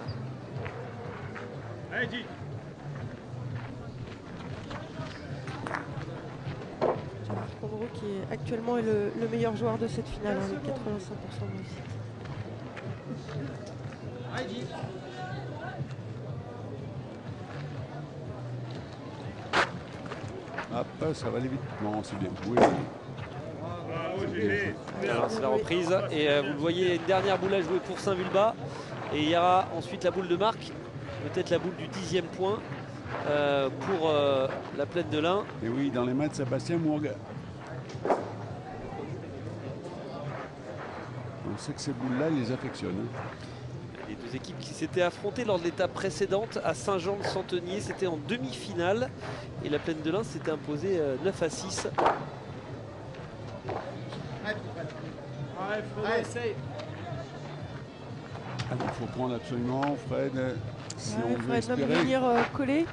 Gérard Condreau qui est actuellement le meilleur joueur de cette finale, avec 85% de réussite. Hop, ça va aller vite. Non, c'est bien joué. Alors c'est la reprise et vous le voyez, une dernière boule à jouer pour Saint-Vulbas et il y aura ensuite la boule de marque, peut-être la boule du 10e point pour la plaine de lin. Et oui, dans les mains de Sébastien Mourgue. On sait que ces boules-là, ils les affectionnent. Les deux équipes qui s'étaient affrontées lors de l'étape précédente à Saint-Jean-de-Santenier, c'était en demi-finale et la plaine de lin s'était imposée 9-6. Il faut prendre absolument, Fred, si on veut Fred va espérer. venir coller.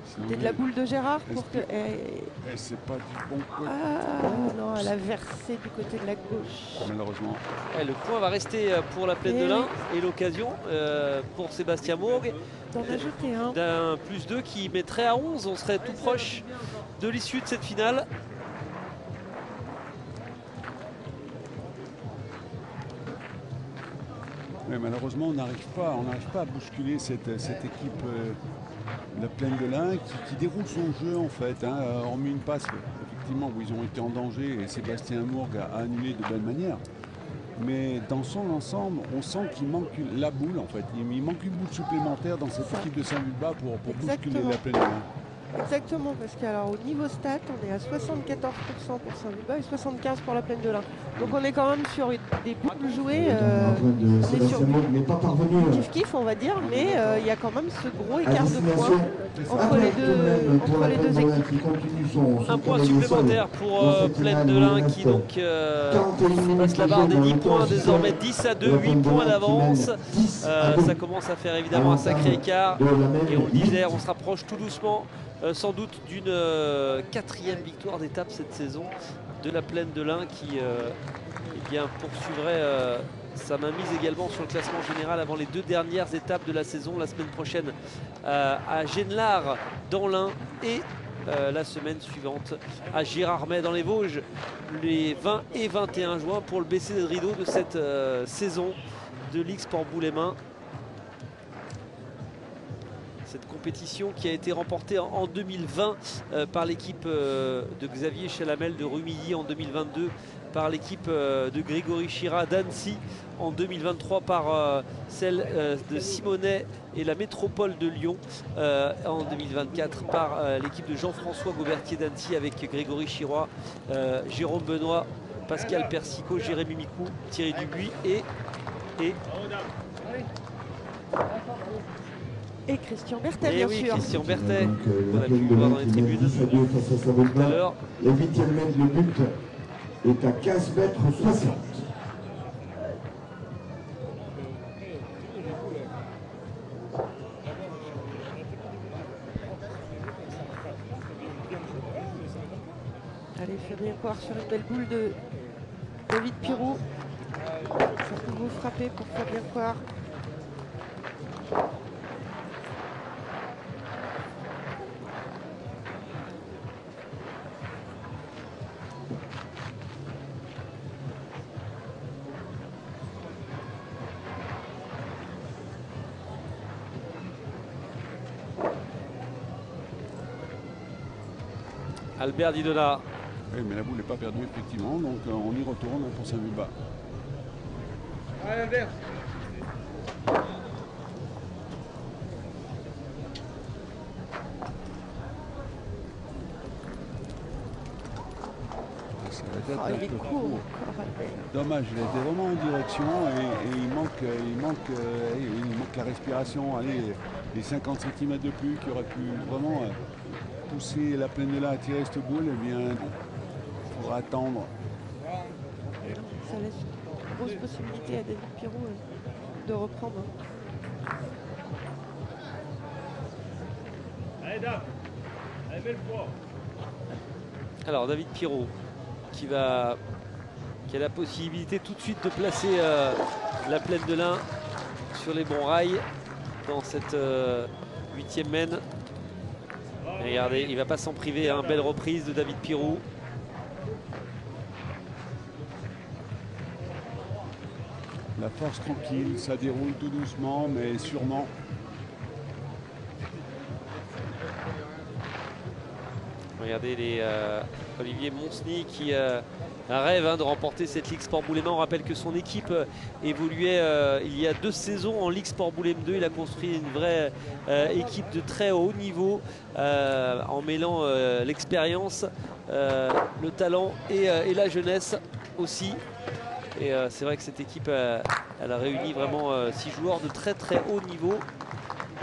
Sinon, C'est de la boule de Gérard pour que. c'est pas du bon côté. Ah non, elle a versé du côté de la gauche. Malheureusement. Le point va rester pour la Plaine de l'Ain et l'occasion pour Sébastien Mourgue d'en ajouter un. D'un +2 qui mettrait à 11. On serait tout proche de l'issue de cette finale. Mais malheureusement, on n'arrive pas à bousculer cette équipe de la Plaine de l'Ain qui déroule son jeu en fait. Hormis une passe effectivement où ils ont été en danger et Sébastien Mourgue a annulé de bonne manière. Mais dans son ensemble, on sent qu'il manque la boule en fait. Il manque une boule supplémentaire dans cette équipe de Saint-Vulbas pour bousculer la Plaine de l'Ain. Exactement, parce qu'au niveau stat, on est à 74% pour Saint-Vulbas et 75% pour la Plaine de l'Ain. Donc on est quand même sur des boucles jouées. On est sur n'est pas parvenu. Kiff-kiff, on va dire, mais il y a quand même ce gros écart de points entre les deux équipes. Un point supplémentaire pour Plaine de l'Ain qui donc passe la barre des 10 points, désormais 10-2, 8 points d'avance. Ça commence à faire évidemment un sacré écart. Et on le disait, on se rapproche tout doucement. Sans doute d'une 4e victoire d'étape cette saison de la Plaine de l'Ain qui eh bien, poursuivrait sa mainmise également sur le classement général avant les 2 dernières étapes de la saison la semaine prochaine à Genelard dans l'Ain et la semaine suivante à Girardmer dans les Vosges les 20 et 21 juin pour le BC de rideau de cette saison de Ligue Sport Boulay-Main. Cette compétition qui a été remportée en 2020 par l'équipe de Xavier Chalamel de Rumilly, en 2022 par l'équipe de Grégory Chira d'Annecy, en 2023 par celle de Simonet et la métropole de Lyon, en 2024 par l'équipe de Jean-François Gaubertier d'Annecy avec Grégory Chirois, Jérôme Benoît, Pascal Persicot, Jérémy Micou, Thierry Dubuis et Christian Berthet, bien sûr. Christian Berthet, on a pu le voir dans les tribunes tout à l'heure. Le 8e mètre, le but est à 15 mètres 60. Allez, Fabien Coire sur une belle boule de David Pirou. Ça peut vous frapper pour Fabien Coire. Albert Didona. Oui, mais la boule n'est pas perdue effectivement, donc on y retourne pour Saint-Vulbas. Allez Albert. Il est court. Dommage, il était vraiment en direction et il manque la respiration, allez, les 50 cm de plus qui auraient pu vraiment pousser la Plaine de l'Ain à tirer cette boule. Eh bien, il faudra attendre. Ça laisse une grosse possibilité à David Pirou de reprendre. Allez Dave. Allez, belle fois. Alors David Pirou qui a la possibilité tout de suite de placer la Plaine de l'Ain sur les bons rails dans cette 8e mène. Et regardez, il ne va pas s'en priver, hein. Belle reprise de David Pirou. La force tranquille, ça déroule tout doucement mais sûrement. Regardez Olivier Monsny qui rêve de remporter cette Ligue Sport Boulay-Main. On rappelle que son équipe évoluait il y a 2 saisons en Ligue Sport Boulay-Main 2. Il a construit une vraie équipe de très haut niveau en mêlant l'expérience, le talent et la jeunesse aussi. Et c'est vrai que cette équipe elle a réuni vraiment 6 joueurs de très très haut niveau.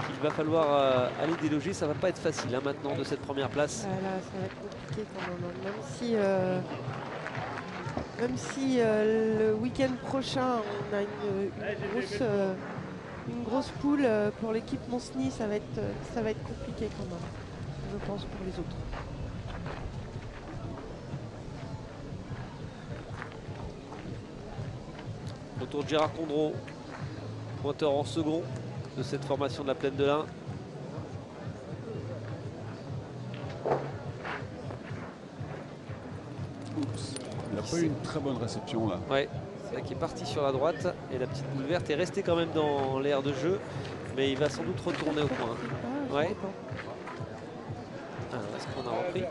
Il va falloir aller déloger, ça va pas être facile maintenant de cette première place. Là, ça va être compliqué quand même. Même si le week-end prochain, on a une grosse poule pour l'équipe Monceny, ça va être compliqué quand même, je pense, pour les autres. Retour de Gérard Condreau, pointeur en second de cette formation de la Plaine de l'Ain. Oups, il n'a pas eu une très bonne réception là. Ouais, c'est vrai qu'il est parti sur la droite et la petite boule verte est restée quand même dans l'aire de jeu, mais il va sans doute retourner au point. Ouais. Alors, est-ce qu'on a repris?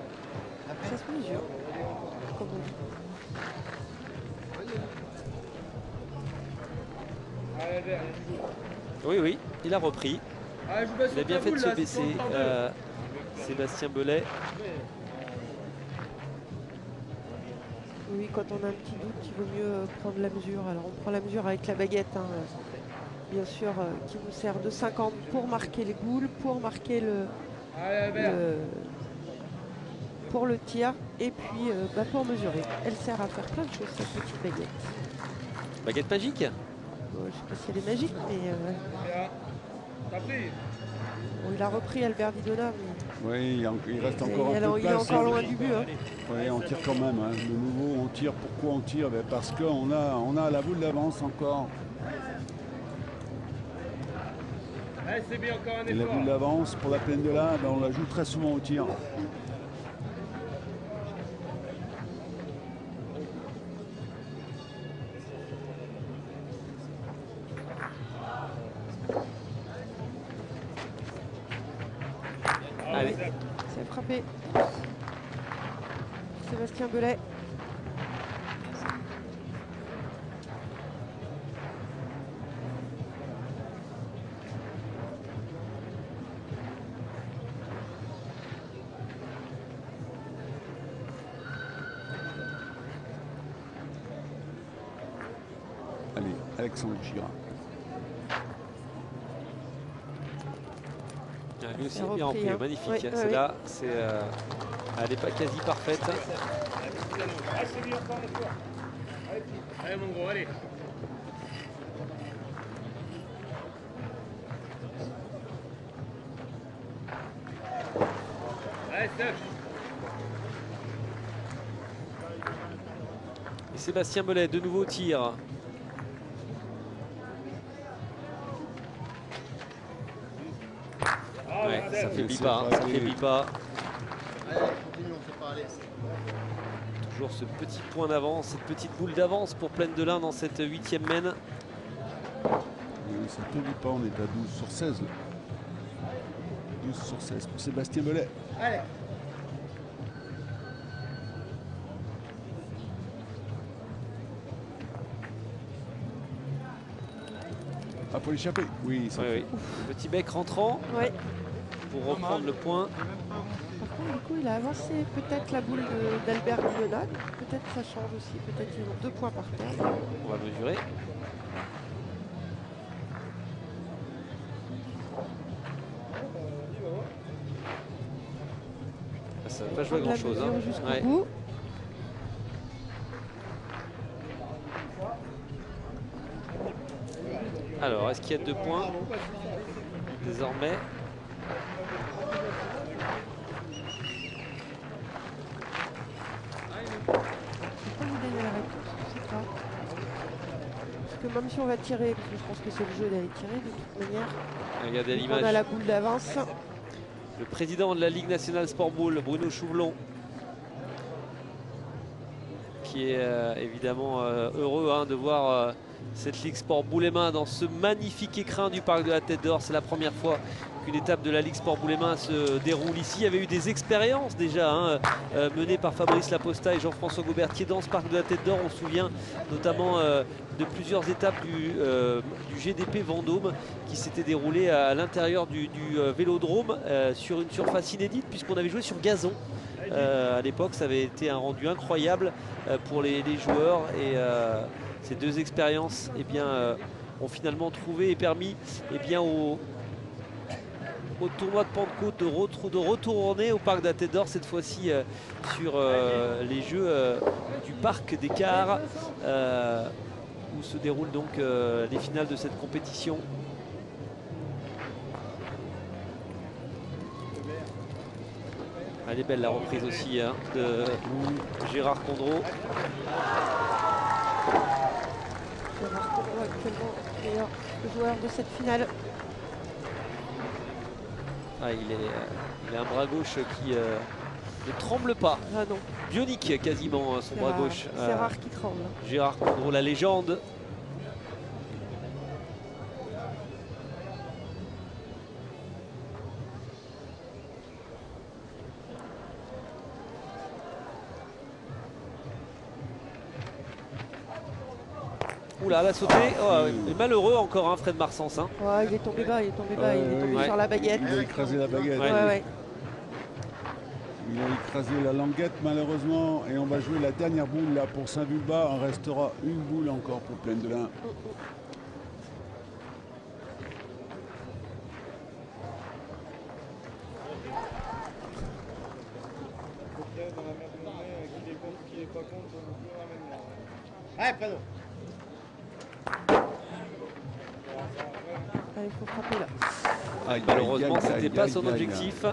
Ça se mesure, comme on dit. Oui, oui, il a repris. Il a bien fait de se baisser, Sébastien Belay. Oui, quand on a un petit doute, il vaut mieux prendre la mesure. Alors on prend la mesure avec la baguette, hein, bien sûr, qui nous sert de 50 pour marquer les boules, pour marquer pour le tir, et puis pour mesurer. Elle sert à faire plein de choses, cette petite baguette. Baguette magique? Je ne sais pas si elle est magique, mais... Bon, il a repris Albert Didona, mais... Oui, il reste encore un peu de il est place. encore loin du but. Hein. Oui, on tire quand même. Hein. De nouveau, on tire. Pourquoi on tire? Parce qu'on a la boule d'avance encore. Et la boule d'avance pour la Plaine de l'Ain, on la joue très souvent au tir. Allez. C'est frappé. Sébastien Belay. Allez, Alexandre Girard. Lui aussi est bien repris, hein. Magnifique. Oui, Celle-là, elle n'est pas quasi parfaite. Allez mon gros, allez. Allez, Steph. Et Sébastien Belay, de nouveau au tir. Ouais, ça fait pipa, ça fait pipa. Toujours ce petit point d'avance, cette petite boule d'avance pour Plaine de l'Ain dans cette 8e mène. Oui, ça ne tourne pas, on est à 12 sur 16. 12 sur 16 pour Sébastien Belay. Allez. Ah, pour l'échapper. Oui, ça fait. Oui. Petit bec rentrant pour reprendre le point. Par contre, du coup, il a avancé peut-être la boule d'Albert Didona. Peut-être ça change aussi. Peut-être qu'ils ont 2 points par terre. On va mesurer. Ça ne va pas jouer grand-chose. Hein. Jusqu'au bout. Alors, est-ce qu'il y a 2 points désormais? Parce que même si on va tirer, parce que je pense que c'est le jeu d'aller tirer de toute manière. Regardez l'image. On a la boule d'avance. Le président de la Ligue nationale Sport Boule, Bruno Chouvelon, qui est évidemment heureux de voir cette Ligue Sport Boule et Main dans ce magnifique écrin du parc de la Tête d'Or. C'est la première fois qu'une étape de la Ligue Sport Boule et Main se déroule ici. Il y avait eu des expériences déjà menées par Fabrice Laposta et Jean-François Gaubertier dans ce parc de la Tête d'Or. On se souvient notamment de plusieurs étapes du GDP Vendôme qui s'était déroulées à l'intérieur du vélodrome sur une surface inédite puisqu'on avait joué sur gazon. À l'époque, ça avait été un rendu incroyable pour les joueurs et ces deux expériences ont finalement trouvé et permis aux au tournoi de Pentecôte de retourner au parc de la Tête d'Or, cette fois-ci sur les Jeux du parc des Cars, où se déroulent donc les finales de cette compétition. Elle est belle la reprise aussi hein, de Gérard Condreau. Gérard Condreau actuellement meilleur joueur de cette finale. Ah, il a un bras gauche qui ne tremble pas. Ah non. Bionique quasiment son bras gauche. C'est rare qu'il tremble. Gérard Condreau, la légende. Oula, elle a sauté. Oh, oui. Malheureux encore, hein, Fred Marsens. Hein. Ouais, il est tombé bas, il est tombé bas, il est tombé sur la baguette. Il a écrasé la baguette. Ouais. Il a écrasé la languette malheureusement et on va jouer la dernière boule là pour Saint-Vulbas. On restera une boule encore pour Plaine de l'Ain. Ouais, pardon. Il faut frapper là. Malheureusement, ce n'était pas son objectif.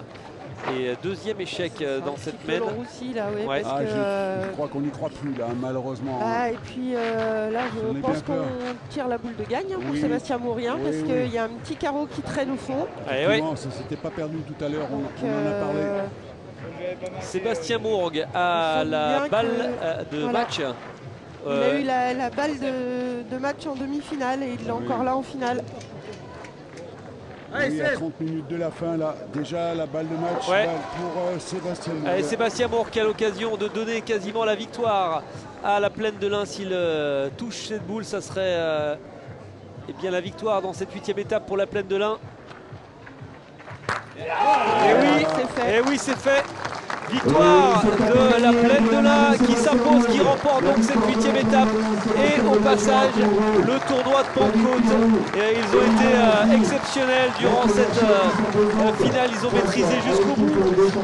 Et deuxième échec dans cette mène. Aussi, là, ouais, ouais. parce que, je crois qu'on n'y croit plus là, malheureusement. Ah, et puis là, je pense qu'on tire la boule de gagne hein, pour Sébastien Mourien, parce qu'il y a un petit carreau qui traîne au fond. Ça s'était pas perdu tout à l'heure, on en a parlé. Sébastien Mourgue a la balle de match. Il a eu la balle de match en demi-finale et il est encore là en finale. Il y a 30 minutes de la fin là, déjà la balle de match pour Sébastien Mourgue. Allez, Sébastien Mourgue qui a l'occasion de donner quasiment la victoire à la Plaine de l'Ain. S'il touche cette boule, ça serait eh bien, la victoire dans cette 8e étape pour la Plaine de l'Ain. Et oui, c'est fait. Victoire de la Plaine de l'Ain qui s'impose, qui remporte donc cette 8e étape et au passage le tournoi de Pentecôte. Et ils ont été exceptionnels durant cette finale, ils ont maîtrisé jusqu'au bout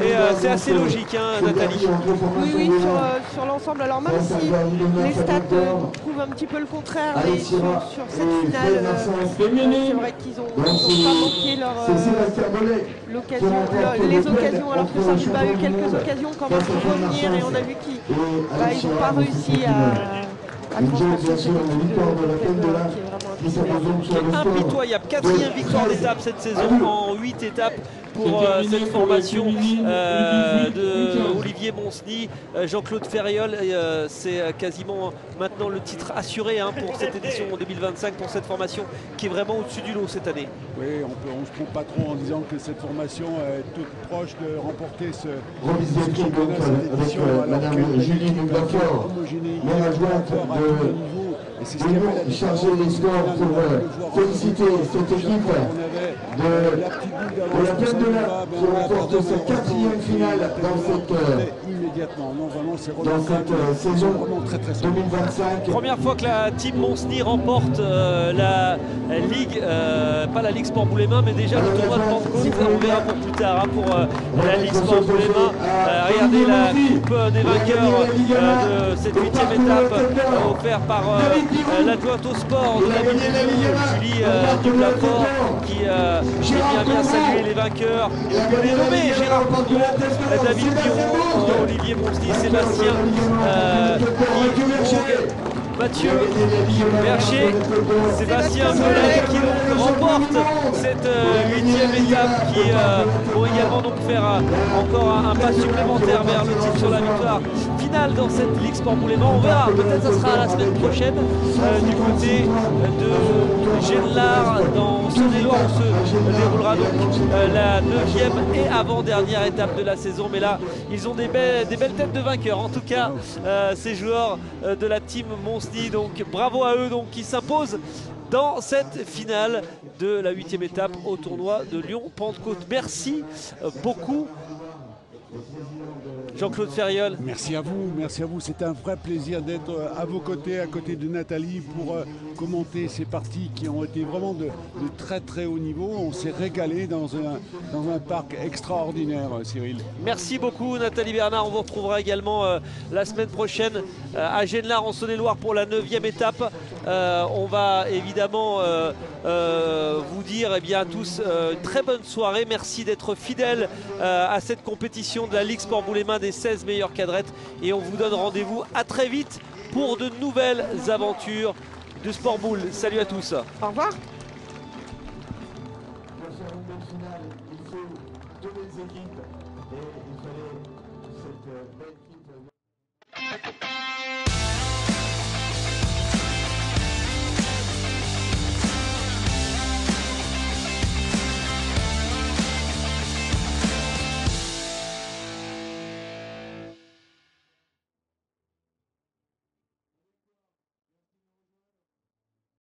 et c'est assez logique hein, Nathalie. Oui, sur l'ensemble, alors même si les stats prouvent un petit peu le contraire, mais sur cette finale, c'est vrai qu'ils n'ont pas manqué les occasions, alors que Saint-Vulbas a eu quelques occasions quand même pour revenir et on a vu qu'ils n'ont pas réussi à transformer cette équipe qui est impitoyable. 4e victoire d'étape cette saison en 8 étapes pour cette formation de Olivier Monsny, Jean-Claude Ferriol. C'est quasiment maintenant le titre assuré hein, pour cette édition 2025 pour cette formation qui est vraiment au-dessus du lot cette année. Oui, on ne se trompe pas trop en disant que cette formation est toute proche de remporter ce championnat, cette édition. Madame Julie Nublafor, maire adjointe et c'est ce qui a fait la différence. Charger les scores pour féliciter cette équipe de la Plaine de l'Ain qui remporte sa 4e finale dans cette saison 2025. Première fois que la team Monsny remporte la Ligue, pas la Ligue Sport Boulay-Main, mais déjà le tournoi de Pentecôte. On verra pour plus tard hein, pour la Ligue Sport Boulay-Main. Regardez la coupe des vainqueurs de cette 8e étape offerte par l'adjointe au sport de la ville Julie Nublafor qui vient saluer les vainqueurs. Et on peut les nommer Gérard Condreau, David Biron, Olivier Monsny, Sébastien Mathieu Bercher, Sébastien Mollet qui donc remporte cette 8e étape qui vont également donc faire encore un pas supplémentaire vers le titre sur la victoire finale dans cette Ligue Sport Boulay-Main. On verra, peut-être ça sera la semaine prochaine du côté de Genelard dans Saône-et-Loire où se déroulera donc la 9e et avant-dernière étape de la saison. Mais là, ils ont des belles têtes de vainqueurs. En tout cas, ces joueurs de la team Monsny, donc bravo à eux donc, qui s'imposent dans cette finale de la 8e étape au tournoi de Lyon-Pentecôte. Merci beaucoup Jean-Claude Ferriol. Merci à vous, merci à vous. C'est un vrai plaisir d'être à vos côtés, à côté de Nathalie, pour commenter ces parties qui ont été vraiment de très très haut niveau. On s'est régalé dans un parc extraordinaire, Cyril. Merci beaucoup Nathalie Bernard. On vous retrouvera également la semaine prochaine à Genelard en Saône-et-Loire pour la 9e étape. On va évidemment vous dire eh bien, à tous une très bonne soirée. Merci d'être fidèles à cette compétition de la Ligue Sport Bout-les-Mains des 16 meilleures cadrettes. Et on vous donne rendez-vous à très vite pour de nouvelles aventures de Sport Boule. Salut à tous. Au revoir. Pour faire une belle finale, il faut deux belles équipes et il fallait cette belle équipe.